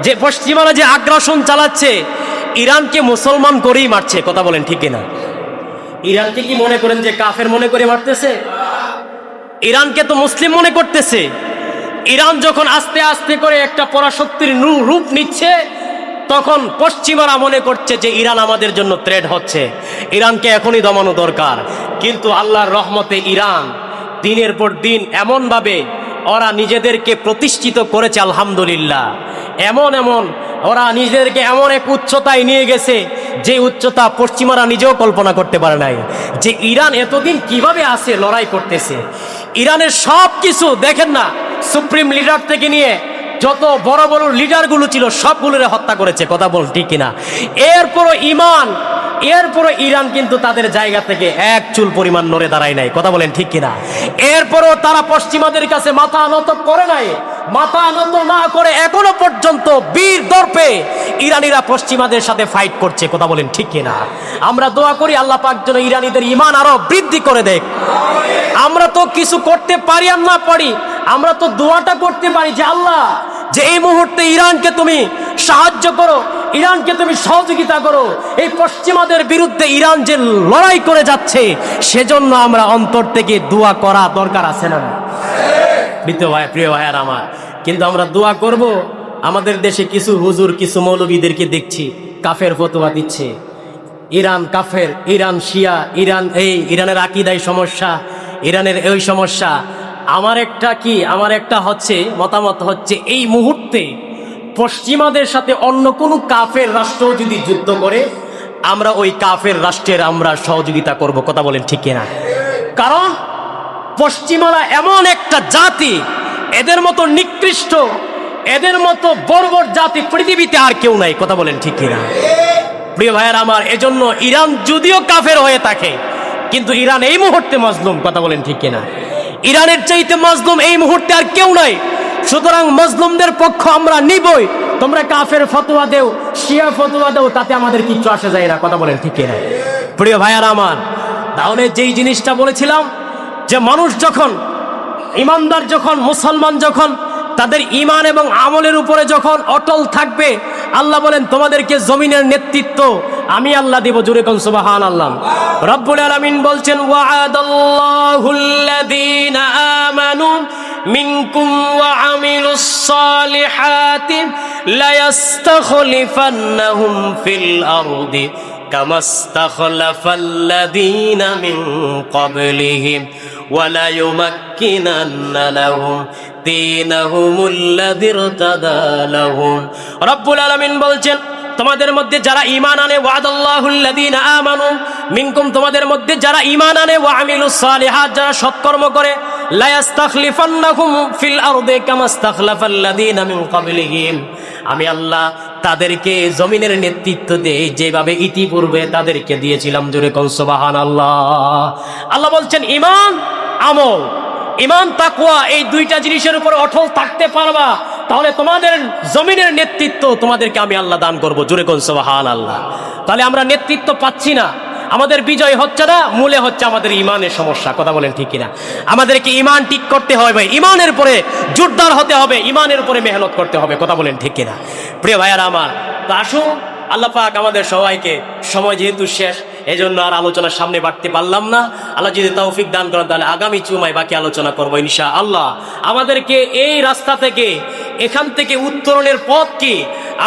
[SPEAKER 1] যে পশ্চিমারা যে আগ্রাসন চালাচ্ছে, ইরানকে মুসলমান করেই মারছে, কথা বলেন ঠিক কিনা? ইরানকে কি মনে করেন যে কাফের মনে করে মারতেছে? ইরানকে তো মুসলিম মনে করতেছে। ইরান যখন আস্তে আস্তে করে একটা পরাশক্তির রূপ নিচ্ছে, তখন পশ্চিমারা মনে করছে যে ইরান আমাদের জন্য থ্রেট হচ্ছে, ইরানকে এখনই দমানো দরকার। কিন্তু আল্লাহর রহমতে ইরান দিনের পর দিন এমনভাবে ওরা নিজেদেরকে প্রতিষ্ঠিত করেছে, আলহামদুলিল্লাহ। এমন ওরা নিজেদেরকে এমন এক উচ্চতায় নিয়ে গেছে, যে উচ্চতা পশ্চিমারা নিজেও কল্পনা করতে পারে নাই। যে ইরান এতদিন কিভাবে আছে, লড়াই করতেছে। ইরানের সব কিছু দেখেন না, সুপ্রিম লিডার থেকে নিয়ে যত বড় বড় লিডারগুলো ছিল সবগুলোরে হত্যা করেছে, কথা বল ঠিক কিনা? এরপরও ইরান কিন্তু তাদের জায়গা থেকে এক চুল পরিমাণ নড়ে দাঁড়ায় নাই, কথা বলেন ঠিক কিনা? এরপরও তারা পশ্চিমাদের কাছে মাথা নত করে নাই। মাথা নত না করে এখনো পর্যন্ত বীর দর্পে ইরানিরা পশ্চিমাদের সাথে ফাইট করছে, কথা বলেন ঠিক কিনা? আমরা দোয়া করি আল্লাহ পাক যেন ইরানিদের ঈমান আরো বৃদ্ধি করে দেয়। আমরা তো কিছু করতে পারি আর না পারি, আমরা তো দোয়াটা করতে পারি যে আল্লাহ, যে এই মুহূর্তে ইরানকে তুমি সাহায্য করো, ইরানকে তুমি সহযোগিতা করো। এই পশ্চিমাদের বিরুদ্ধে ইরান যে লড়াই করে যাচ্ছে, সেজন্য আমরা অন্তর থেকে দোয়া করা দরকার আছে না? প্রিয় ভাইয়ার আমার, কিন্তু আমরা দোয়া করব। আমাদের দেশে কিছু হুজুর, কিছু মৌলবীদেরকে দেখছি কাফের ফতোয়া দিচ্ছে। ইরান কাফের, ইরান শিয়া, ইরানের আকীদায় সমস্যা, ইরানের এই সমস্যা। আমার একটা মতামত হচ্ছে, এই মুহূর্তে পশ্চিমাদের সাথে অন্য কোনো কাফের রাষ্ট্র যদি যুদ্ধ করে, আমরা ওই কাফের রাষ্ট্রের আমরা সহযোগিতা করব, কথা বলেন ঠিক কিনা? কারণ পশ্চিমারা এমন একটা জাতি, এদের মতো নিকৃষ্ট, এদের মতো বর্বর জাতি পৃথিবীতে আর কেউ নাই, কথা বলেন ঠিক কিনা? প্রিয় ভাইয়ের আমার, এজন্য ইরান যদিও কাফের হয়ে থাকে, কিন্তু ইরান এই মুহূর্তে মজলুম, কথা বলেন ঠিক কিনা? ইরানের চাইতে মজলুম এই মুহূর্তে আর কেউ নাই। সুতরাং মজলুমদের পক্ষ আমরা নিবই। তোমরা কাফের ফতোয়া দেও, শিয়া ফতোয়া দেও, তাতে আমাদের কিচ্ছু আসে যায় না, কথা বলেন ঠিক কিনা? প্রিয় ভাইয়ার আমার, তাহলে যেই জিনিসটা বলেছিলাম, যে মানুষ যখন ইমানদার, যখন মুসলমান, যখন তাদের ঈমান এবং আমলের উপরে যখন অটল থাকবে, আল্লাহ বলেন তোমাদেরকে জমিনের নেতৃত্ব আমি আল্লাহ দেব। জোরে কোন সুবহানাল্লাহ। রব্বুল আলামিন বলছেন, ওয়া'আদাল্লাহুল্লাযীনা আমানু মিনকুম ওয়া আমিলুস সালিহাতি লায়াস্তাখলিফান্নাহুম ফিল আরদি কামাস্তাখলাফাল্লাযীনা মিন ক্বাবলিহিম ওয়া লা ইউমাক্কিনান্না লাহুম দীনাহুমুল্লাযী ইরতাদা লাহুম। রব্বুল আলামিন বলছেন, তোমাদের মধ্যে যারা ঈমান আনে, ওয়াদাল্লাহুল্লাযীনা আমানু মিনকুম, তোমাদের মধ্যে যারা ঈমান আনে, ওয়া আমিলুস সালিহাত, যারা সৎকর্ম করে, লা ইস্তাখলিফান্নাহুম ফিল আরদি কামাস্তাখলাফাল্লাযীনা মিন ক্বাবলিহিম, আমি আল্লাহ তাদেরকে জমিনের নেতৃত্ব দেই যেভাবে ইতিপূর্বে তাদেরকে দিয়েছিলাম। জোরে কোন সুবহানাল্লাহ। আল্লাহ বলছেন, ঈমান, আমল, ঈমান তাকওয়া, এই দুইটা জিনিসের উপর অটল থাকতে পারবা, তাহলে তোমাদের জমিনের নেতৃত্ব তোমাদেরকে আমি আল্লাহ দান করব। জোরে কোন সুবহানাল্লাহ। তাহলে আমরা নেতৃত্ব পাচ্ছি না, আমাদের বিজয় হচ্ছে না, মূলে হচ্ছে আমাদের ঈমানের সমস্যা, কথা বলেন ঠিক কিনা? আমাদেরকে ঈমান ঠিক করতে হবে ভাই, ঈমানের উপরে জোরদার হতে হবে, ঈমানের উপরে মেহনত করতে হবে, কথা বলেন ঠিক কিনা? প্রিয় ভাইয়ারা আমার, তো আসুন, আল্লাহ পাক আমাদের সবাইকে, সময় যেহেতু শেষ, এই জন্য আর আলোচনার সামনে বাড়তে পারলাম না। আল্লাহ যদি তৌফিক দান করেন, তাহলে আগামী চুমায় বাকি আলোচনা করবো ইনশাআল্লাহ। আমাদেরকে এই রাস্তা থেকে, এখান থেকে উত্তরণের পথ কি,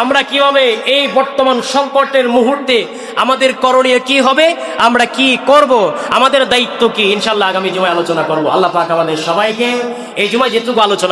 [SPEAKER 1] আমরা কিভাবে এই বর্তমান সংকটের মুহূর্তে আমাদের করণীয় কি হবে, আমরা কি করব, আমাদের দায়িত্ব কি, ইনশাআল্লাহ আগামী জুমায় আলোচনা করব। আল্লাহ পাক আমাদের সবাইকে এই জুমায় যেটুকু আলোচনা